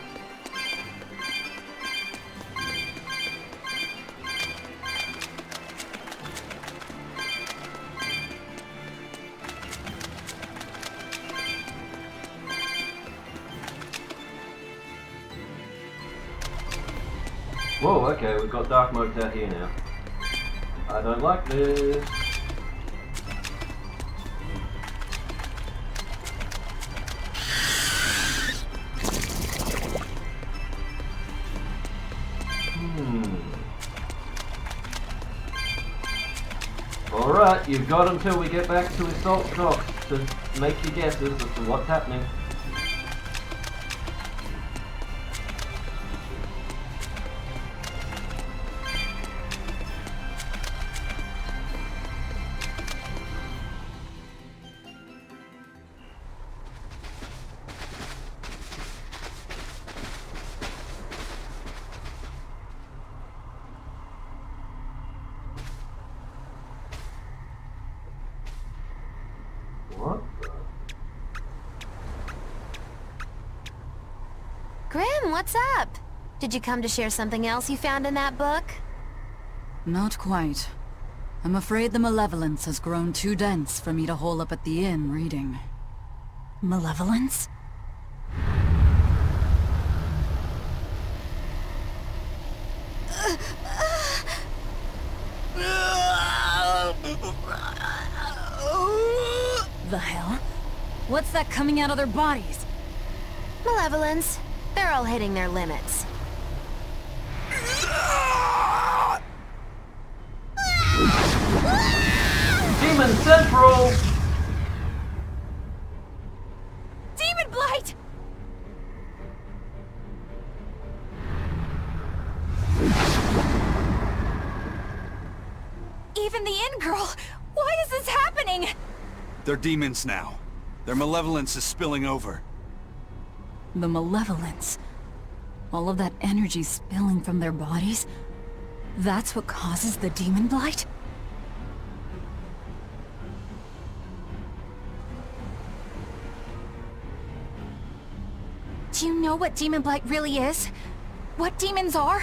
Whoa, okay, we've got dark modes out here now. I don't like this. Alright, you've got until we get back to Assault Docks to make your guesses as to what's happening. What? Grim, what's up? Did you come to share something else you found in that book? Not quite. I'm afraid the malevolence has grown too dense for me to hole up at the inn reading. Malevolence? The hell? What's that coming out of their bodies? Malevolence. They're all hitting their limits. Demon Central! Demon Blight! Even the inn girl! Why is this happening? They're demons now. Their malevolence is spilling over. The malevolence. All of that energy spilling from their bodies? That's what causes the demon blight? Do you know what Demon Blight really is? What demons are?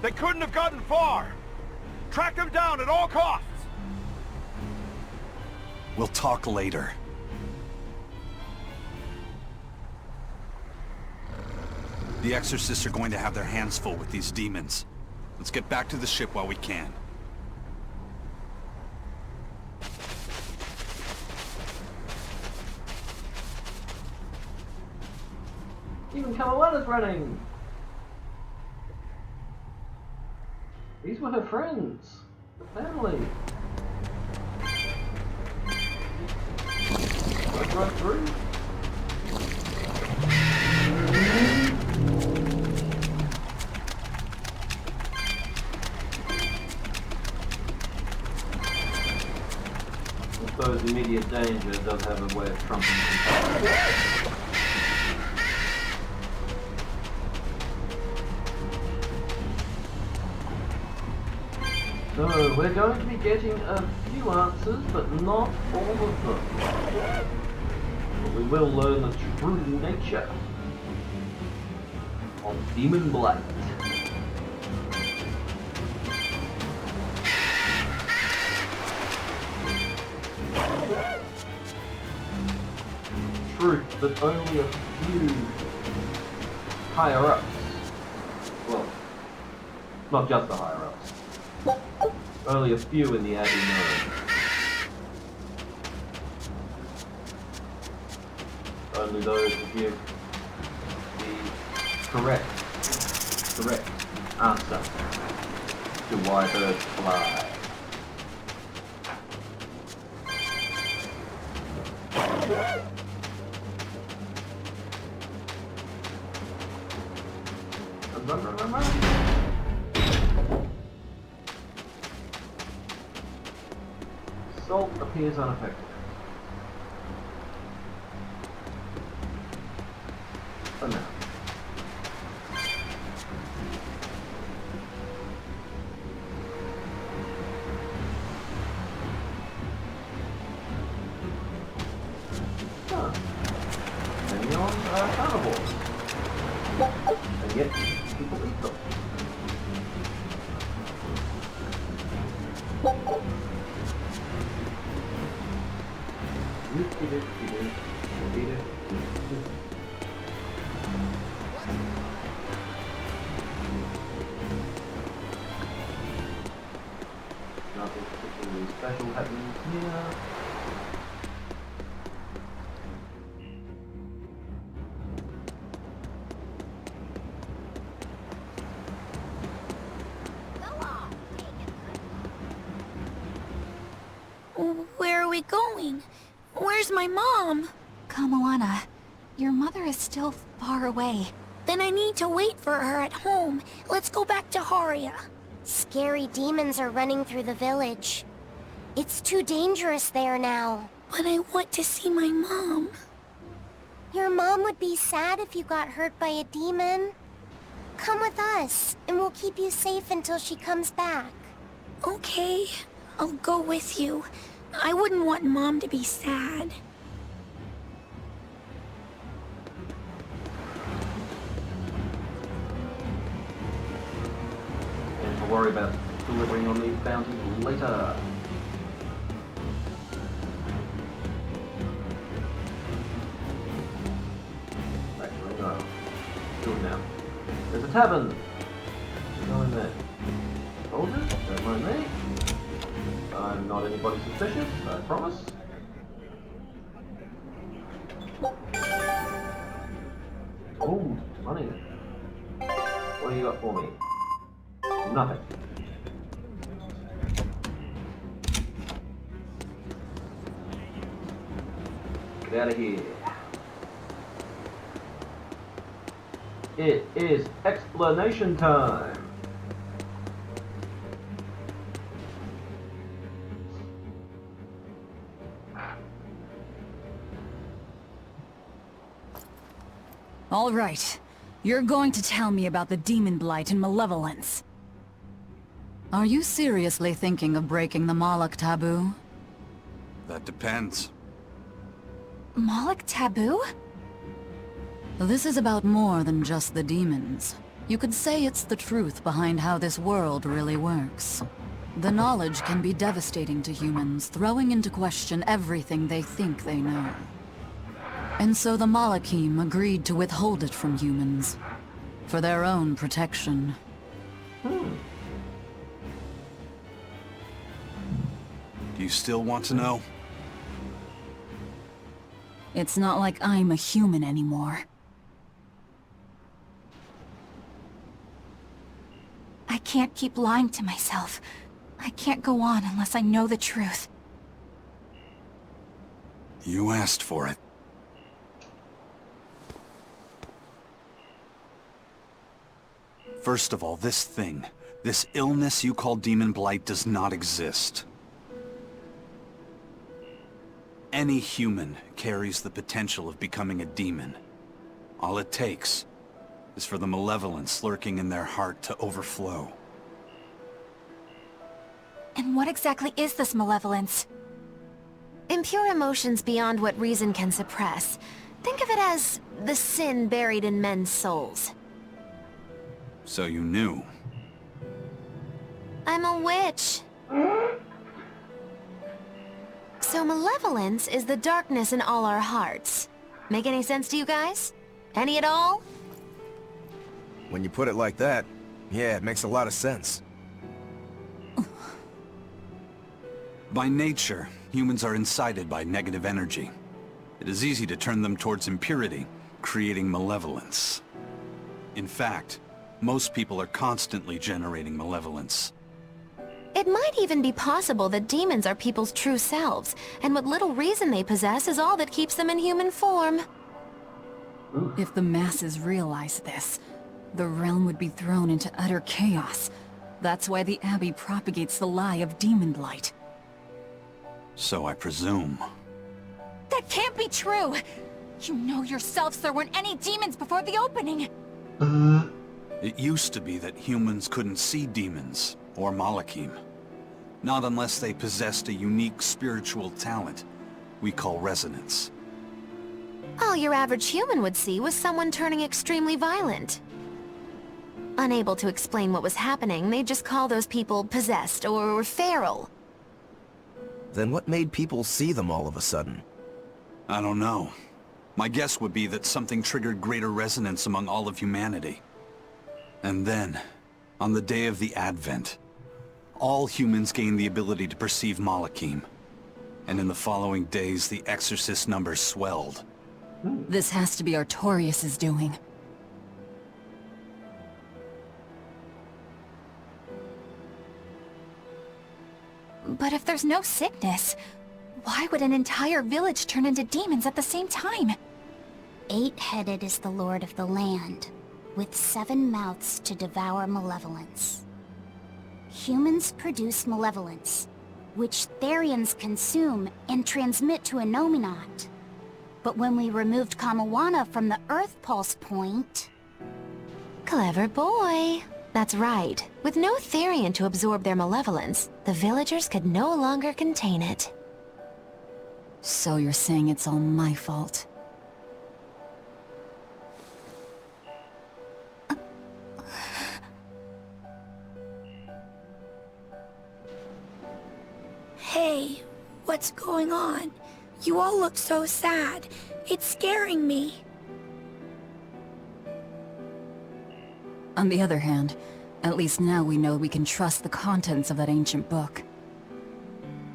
They couldn't have gotten far! Track them down at all costs! We'll talk later. The Exorcists are going to have their hands full with these demons. Let's get back to the ship while we can. Even Palamedes running! These were her friends. The family. Let's run through. I suppose immediate danger does have a way of trumping control. So, we're going to be getting a few answers, but not all of them. But we will learn the true nature of Demon Blight. Truth that only a few higher-ups, well, not just the higher-ups, only a few in the Abbey know. Only those who give the correct answer to why birds fly. Run. Salt appears unaffected. For now. Neons are carnivores. And yet, people eat them. Nothing particularly special happening here. Where are we going? Where's my mom? Kamoana, your mother is still far away. Then I need to wait for her at home. Let's go back to Haria. Scary demons are running through the village. It's too dangerous there now. But I want to see my mom. Your mom would be sad if you got hurt by a demon. Come with us, and we'll keep you safe until she comes back. Okay, I'll go with you. I wouldn't want Mom to be sad. And to worry about delivering on these bounties later. Actually, no. Do it now. There's a tavern! Go in there. Soldiers, don't mind me. I'm not anybody suspicious, I promise. Oh, money. What do you got for me? Nothing. Get out of here. It is explanation time. All right. You're going to tell me about the Demon Blight and Malevolence. Are you seriously thinking of breaking the Moloch taboo? That depends. Moloch taboo? This is about more than just the demons. You could say it's the truth behind how this world really works. The knowledge can be devastating to humans, throwing into question everything they think they know. And so the Malachim agreed to withhold it from humans, for their own protection. Do you still want to know? It's not like I'm a human anymore. I can't keep lying to myself. I can't go on unless I know the truth. You asked for it. First of all, this thing, this illness you call Demon Blight does not exist. Any human carries the potential of becoming a demon. All it takes is for the malevolence lurking in their heart to overflow. And what exactly is this malevolence? Impure emotions beyond what reason can suppress. Think of it as the sin buried in men's souls. So you knew. I'm a witch. So malevolence is the darkness in all our hearts. Make any sense to you guys? Any at all? When you put it like that, yeah, it makes a lot of sense. By nature, humans are incited by negative energy. It is easy to turn them towards impurity, creating malevolence. In fact, most people are constantly generating malevolence. It might even be possible that demons are people's true selves, and what little reason they possess is all that keeps them in human form. If the masses realize this, the realm would be thrown into utter chaos. That's why the Abbey propagates the lie of demon blight. So I presume. That can't be true! You know yourselves there weren't any demons before the opening! It used to be that humans couldn't see demons, or Malachim. Not unless they possessed a unique spiritual talent we call resonance. All your average human would see was someone turning extremely violent. Unable to explain what was happening, they'd just call those people possessed or feral. Then what made people see them all of a sudden? I don't know. My guess would be that something triggered greater resonance among all of humanity. And then, on the day of the Advent, all humans gained the ability to perceive Malachim. And in the following days, the exorcist numbers swelled. This has to be Artorias' doing. But if there's no sickness, why would an entire village turn into demons at the same time? 8-headed is the lord of the land, with 7 mouths to devour malevolence. Humans produce malevolence, which Therians consume and transmit to Innominat. But when we removed Kamawana from the Earth Pulse point... Clever boy. That's right. With no Therian to absorb their malevolence, the villagers could no longer contain it. So you're saying it's all my fault? Hey, what's going on? You all look so sad. It's scaring me. On the other hand, at least now we know we can trust the contents of that ancient book.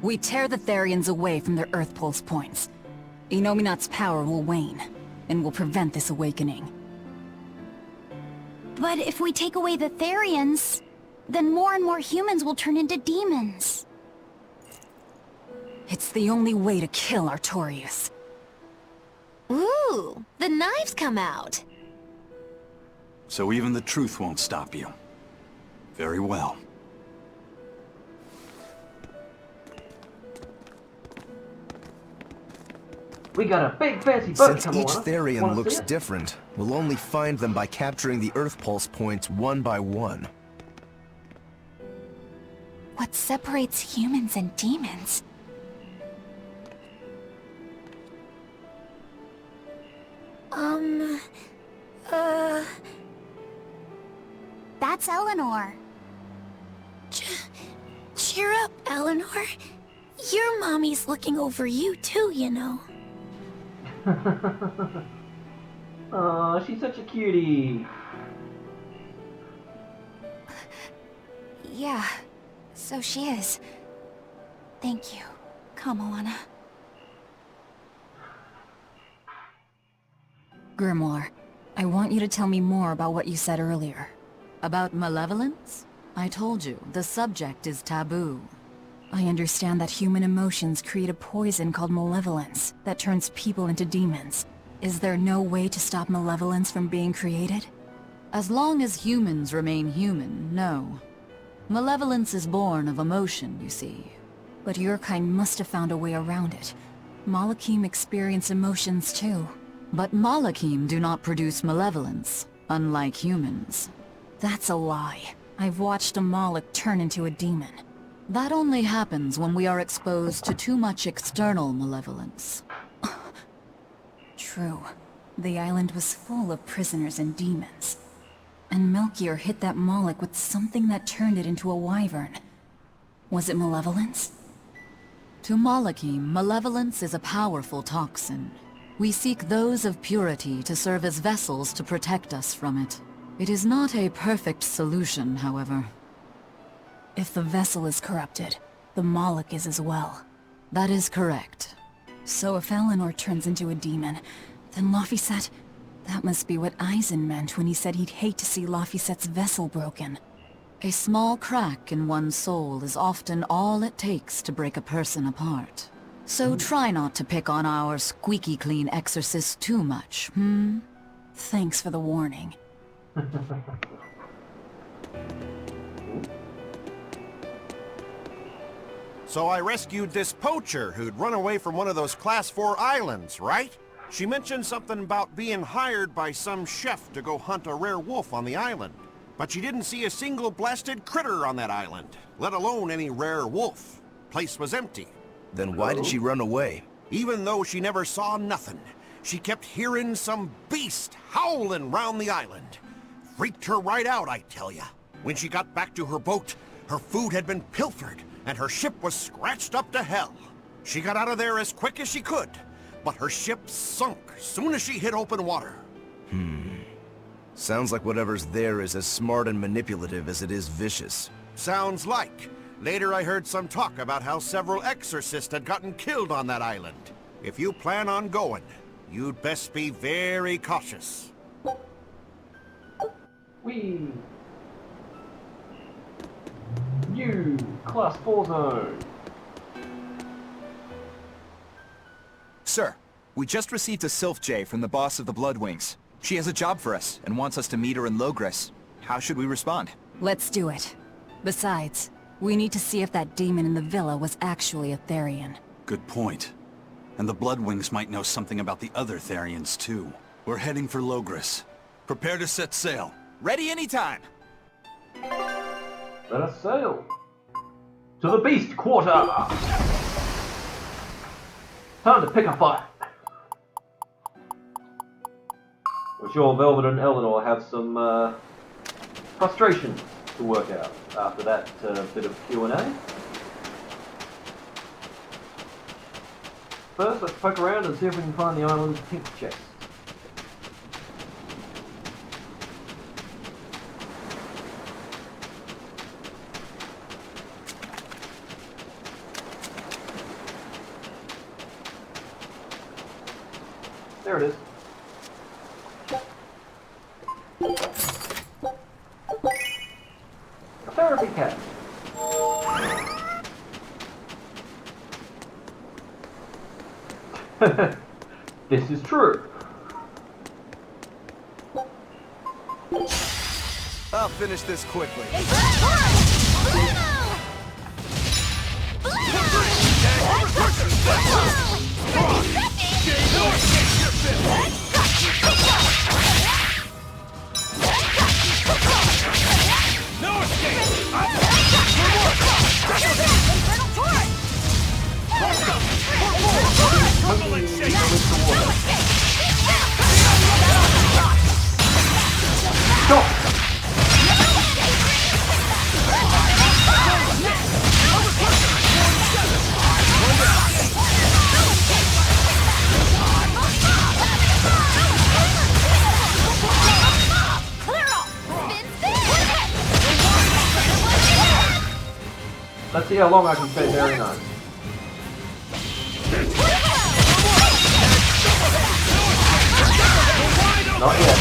We tear the Therians away from their Earth Pulse points. Innominat's power will wane, and will prevent this awakening. But if we take away the Therians, then more and more humans will turn into demons. It's the only way to kill Artorias. Ooh, the knives come out. So even the truth won't stop you. Very well. We got a big fancy boat Since coming each on. Therian Wanna looks see it? different, we'll only find them by capturing the Earth Pulse points one by one. What separates humans and demons? up, Eleanor. Your mommy's looking over you too, you know. Aw, she's such a cutie. Yeah, so she is. Thank you. Come, Alana. Grimoire, I want you to tell me more about what you said earlier. About malevolence? I told you, the subject is taboo. I understand that human emotions create a poison called malevolence that turns people into demons. Is there no way to stop malevolence from being created? As long as humans remain human, no. Malevolence is born of emotion, you see. But your kind must have found a way around it. Malakim experience emotions too. But Malakim do not produce malevolence, unlike humans. That's a lie. I've watched a Moloch turn into a demon. That only happens when we are exposed to too much external malevolence. True. The island was full of prisoners and demons. And Melchior hit that Moloch with something that turned it into a wyvern. Was it malevolence? To Malakim, malevolence is a powerful toxin. We seek those of purity to serve as vessels to protect us from it. It is not a perfect solution, however. If the vessel is corrupted, the Moloch is as well. That is correct. So if Eleanor turns into a demon, then Laphicet... That must be what Eisen meant when he said he'd hate to see Laphicet's vessel broken. A small crack in one's soul is often all it takes to break a person apart. So try not to pick on our squeaky clean exorcist too much, hmm? Thanks for the warning. So I rescued this poacher who'd run away from one of those Class 4 islands, right? She mentioned something about being hired by some chef to go hunt a rare wolf on the island. But she didn't see a single blasted critter on that island, let alone any rare wolf. Place was empty. Then why did she run away? Even though she never saw nothing, she kept hearing some beast howling round the island. Freaked her right out, I tell ya. When she got back to her boat, her food had been pilfered, and her ship was scratched up to hell. She got out of there as quick as she could, but her ship sunk soon as she hit open water. Sounds like whatever's there is as smart and manipulative as it is vicious. Sounds like. Later I heard some talk about how several exorcists had gotten killed on that island. If you plan on going, you'd best be very cautious. Whee! New Class 4 zone. Sir, we just received a Sylph J from the boss of the Bloodwings. She has a job for us and wants us to meet her in Logres. How should we respond? Let's do it. Besides, we need to see if that demon in the villa was actually a Therian. Good point. And the Bloodwings might know something about the other Therians too. We're heading for Logres. Prepare to set sail. Ready anytime! Let us sail to the Beast Quarter. Time to pick a fight. I'm sure Velvet and Eleanor have some frustration to work out after that bit of Q&A. First, let's poke around and see if we can find the island's pink chest. There it is. A therapy cat. This is true. I'll finish this quickly. Let's see how long I can stay very nice. Not yet.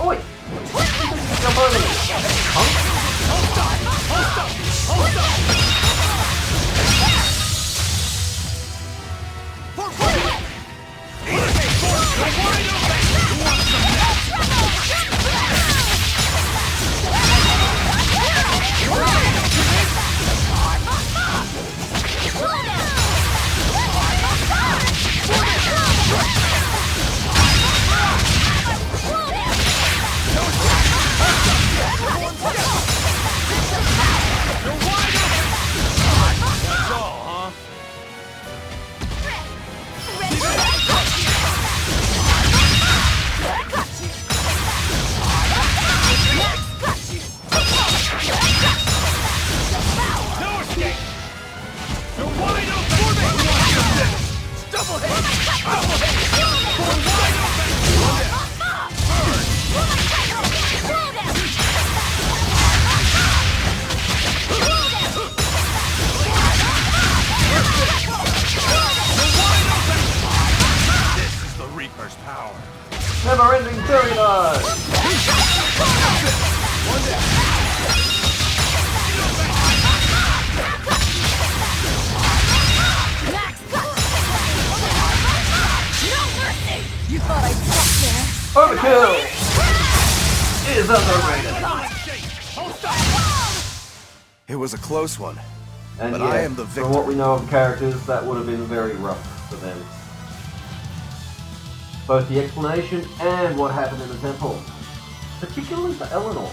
Oi! Jump over me! Huh? Never-ending storyline! You thought I'd stop there? Overkill! Is underrated. It was a close one. And but yeah, I am the victor. from what we know of characters, that would have been very rough for them. Both the explanation and what happened in the temple. Particularly for Eleanor.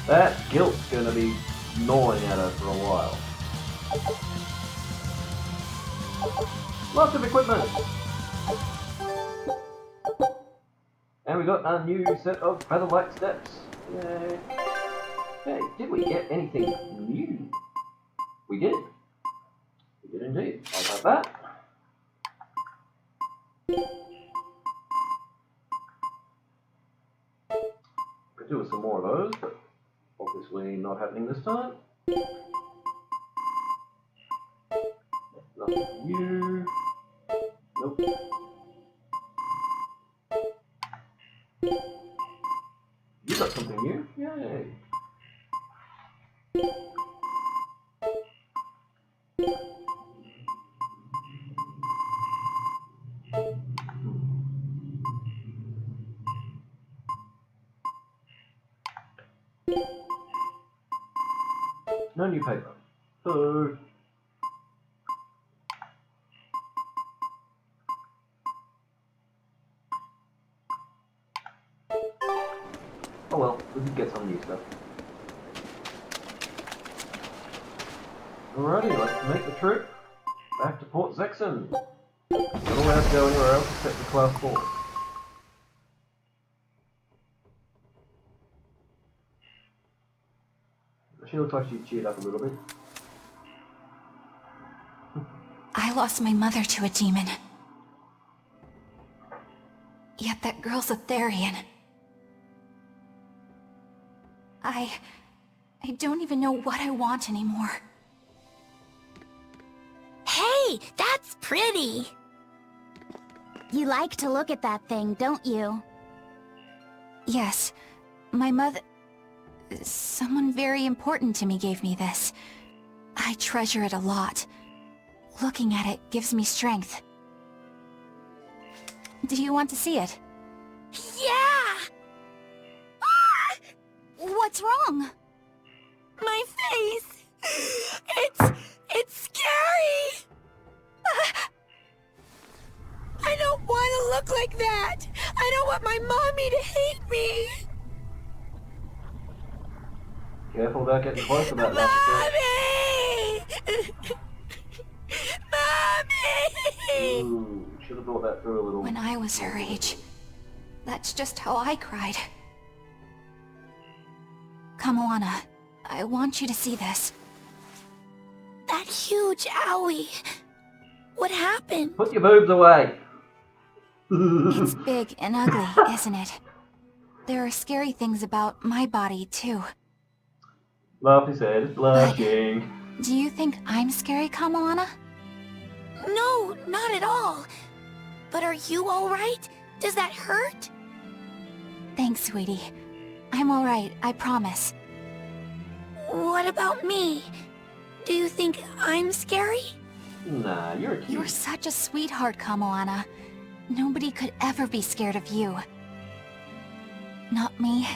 That guilt's going to be gnawing at her for a while. Lots of equipment! And we got a new set of feather-like steps. Yay. Hey, did we get anything new? We did. We did indeed. I'll have that. Could do with some more of those, but obviously not happening this time. Nothing new. Nope. You got something new? Yay. No new paper. Hello. Oh well, we can get some new stuff. Alrighty, let's make the trip back to Port Zexon. Not allowed to go anywhere else except for Class 4. She looks like she's cheered up a little bit. I lost my mother to a demon. Yet that girl's a Therian. I don't even know what I want anymore. Hey, that's pretty! You like to look at that thing, don't you? Yes, my mother... Someone very important to me gave me this. I treasure it a lot. Looking at it gives me strength. Do you want to see it? Yeah! Ah! What's wrong? My face! It's scary! I don't want to look like that! I don't want my mommy to hate me! Careful about getting close to that. Mommy! Mommy! Ooh, should have thought that through a little. When I was her age, that's just how I cried. Come, Moana. I want you to see this. That huge owie. What happened? Put your boobs away. It's big and ugly, isn't it? There are scary things about my body, too. Laughy said, blushing. Do you think I'm scary, Kamoana? No, not at all. But are you alright? Does that hurt? Thanks, sweetie. I'm alright, I promise. What about me? Do you think I'm scary? Nah, you're cute. You're such a sweetheart, Kamoana. Nobody could ever be scared of you. Not me,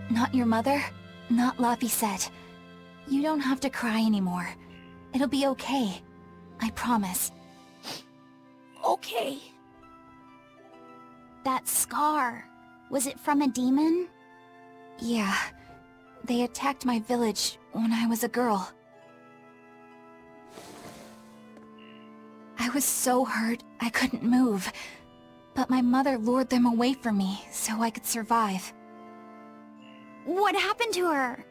not your mother, not Laphicet. You don't have to cry anymore. It'll be okay. I promise. Okay. That scar, was it from a demon? Yeah. They attacked my village when I was a girl. I was so hurt, I couldn't move. But my mother lured them away from me so I could survive. What happened to her?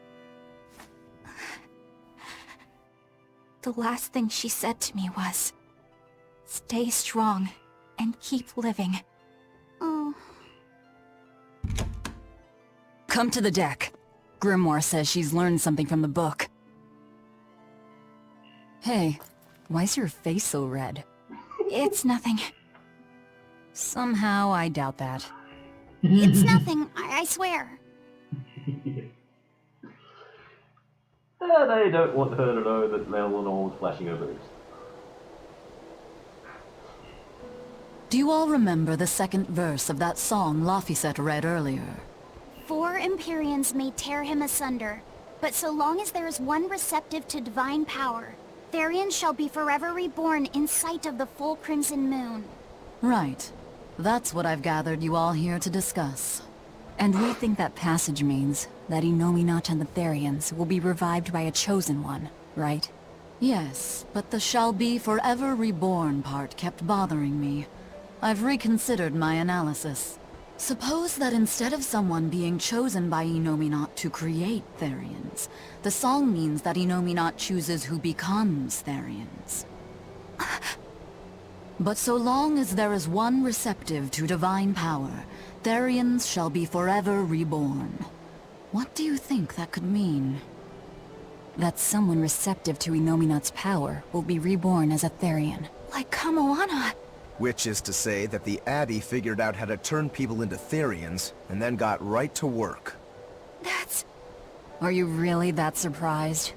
The last thing she said to me was, "Stay strong and keep living." Oh. Come to the deck. Grimoire says she's learned something from the book. Hey, why's your face so red? It's nothing. Somehow I doubt that. It's nothing, I swear. They don't want her to know that Eleanor was flashing her boobs. Do you all remember the second verse of that song Laphicet read earlier? 4 Empyreans may tear him asunder, but so long as there is one receptive to divine power, Therian shall be forever reborn in sight of the full crimson moon. Right. That's what I've gathered you all here to discuss. And we think that passage means that Innominat and the Therians will be revived by a chosen one, right? Yes, but the shall be forever reborn part kept bothering me. I've reconsidered my analysis. Suppose that instead of someone being chosen by Innominat to create Therians, the song means that Innominat chooses who becomes Therians. But so long as there is one receptive to divine power, Therians shall be forever reborn. What do you think that could mean? That someone receptive to Innominat's power will be reborn as a Therian. Like Kamoana. Which is to say that the Abbey figured out how to turn people into Therians, and then got right to work. That's... Are you really that surprised?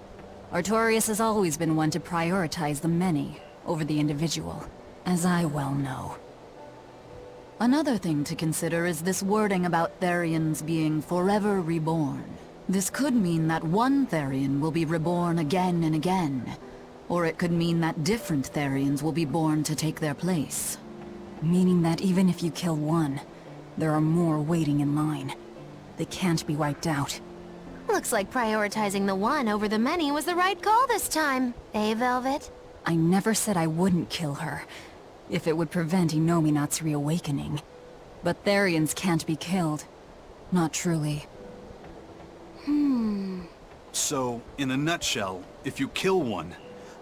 Artorias has always been one to prioritize the many over the individual, as I well know. Another thing to consider is this wording about Therians being forever reborn. This could mean that one Therian will be reborn again and again, or it could mean that different Therians will be born to take their place. Meaning that even if you kill one, there are more waiting in line. They can't be wiped out. Looks like prioritizing the one over the many was the right call this time. Eh, Velvet? I never said I wouldn't kill her, if it would prevent Innominat's reawakening. But Therians can't be killed. Not truly. So, in a nutshell, if you kill one,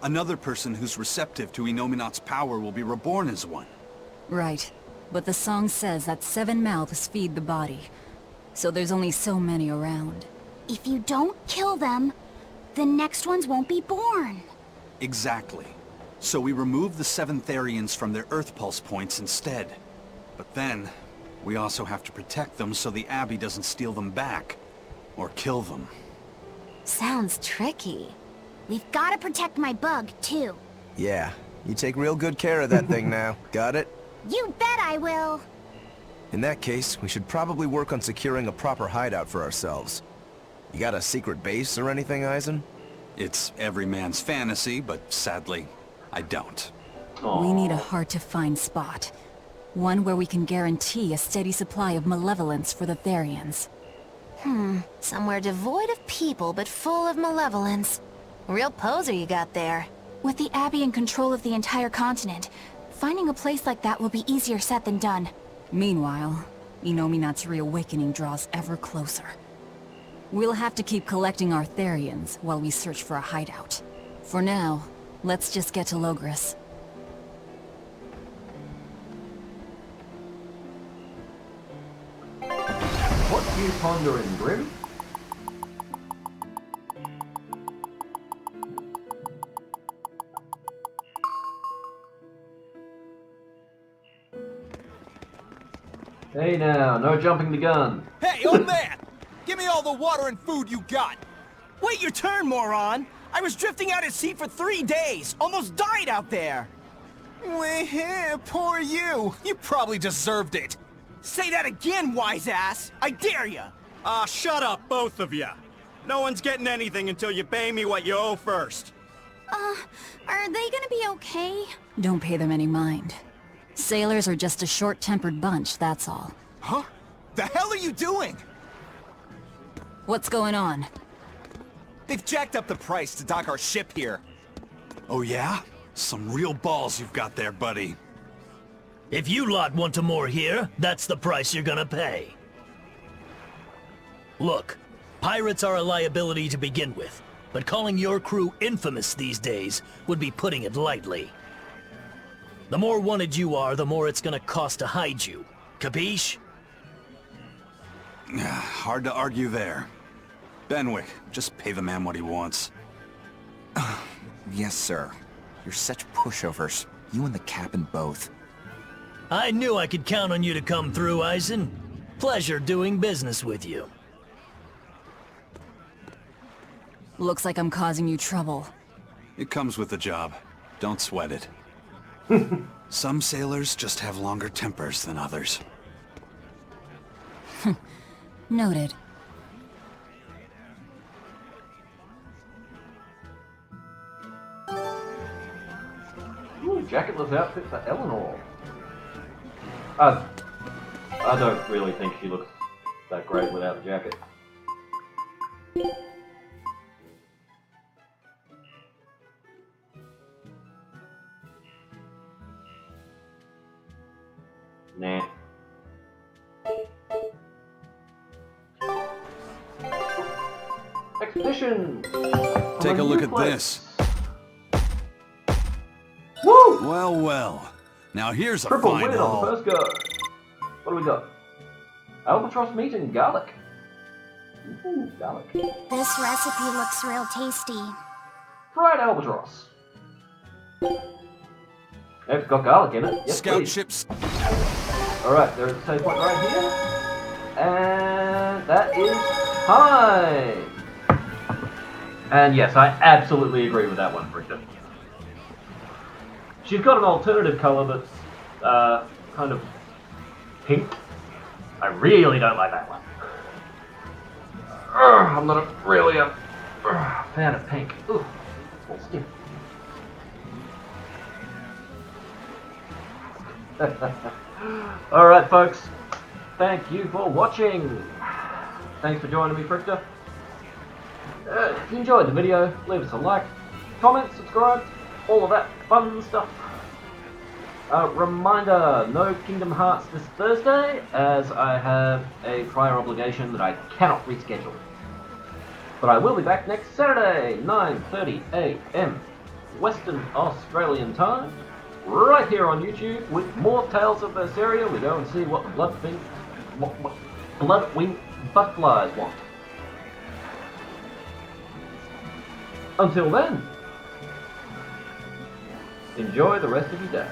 another person who's receptive to Innominat's power will be reborn as one. Right. But the song says that 7 mouths feed the body, so there's only so many around. If you don't kill them, the next ones won't be born. Exactly. So we remove the 7 Therians from their Earth Pulse points instead. But then, we also have to protect them so the Abbey doesn't steal them back. Or kill them. Sounds tricky. We've got to protect my bug, too. Yeah, you take real good care of that thing now. Got it? You bet I will. In that case, we should probably work on securing a proper hideout for ourselves. You got a secret base or anything, Eisen? It's every man's fantasy, but sadly, I don't. We need a hard-to-find spot. One where we can guarantee a steady supply of malevolence for the Therians. Somewhere devoid of people but full of malevolence. Real poser you got there. With the Abbey in control of the entire continent, finding a place like that will be easier said than done. Meanwhile, Innominat's reawakening draws ever closer. We'll have to keep collecting our Therians while we search for a hideout. For now, let's just get to Logris. you pondering, Grim. Hey now, no jumping the gun. Hey, old man! Give me all the water and food you got! Wait your turn, moron! I was drifting out at sea for 3 days! Almost died out there! Poor you! You probably deserved it! Say that again, wise ass! I dare ya! Ah, shut up, both of you. No one's getting anything until you pay me what you owe first. Are they gonna be okay? Don't pay them any mind. Sailors are just a short-tempered bunch, that's all. Huh? The hell are you doing? What's going on? They've jacked up the price to dock our ship here. Oh yeah? Some real balls you've got there, buddy. If you lot want to moor here, that's the price you're gonna pay. Look, pirates are a liability to begin with, but calling your crew infamous these days would be putting it lightly. The more wanted you are, the more it's gonna cost to hide you. Capiche? Hard to argue there. Benwick, just pay the man what he wants. Yes, sir. You're such pushovers. You and the captain both. I knew I could count on you to come through, Eisen. Pleasure doing business with you. Looks like I'm causing you trouble. It comes with the job. Don't sweat it. Some sailors just have longer tempers than others. Noted. Ooh, jacketless outfit for Eleanor. I don't really think she looks that great without a jacket. Nah. Expedition! Take a look at this. Woo! Well, well. Now here's a Triple fine win haul. on the first go. What do we got? Albatross meat and garlic. Ooh, garlic. This recipe looks real tasty. Fried albatross. It's got garlic in it. Yes, Scout please. ships. Alright, there's a save point right here. And that is time. And yes, I absolutely agree with that one, Britta. She's got an alternative colour that's kind of pink. I really don't like that one. I'm not really a fan of pink. Ooh, it's all stiff. Alright folks, thank you for watching. Thanks for joining me, Fricta. If you enjoyed the video, leave us a like, comment, subscribe, all of that fun stuff. Reminder, no Kingdom Hearts this Thursday, as I have a prior obligation that I cannot reschedule. But I will be back next Saturday, 9:30 AM Western Australian time, right here on YouTube with more Tales of Berseria. We go and see what the blood-winged butterflies want. Until then, enjoy the rest of your day.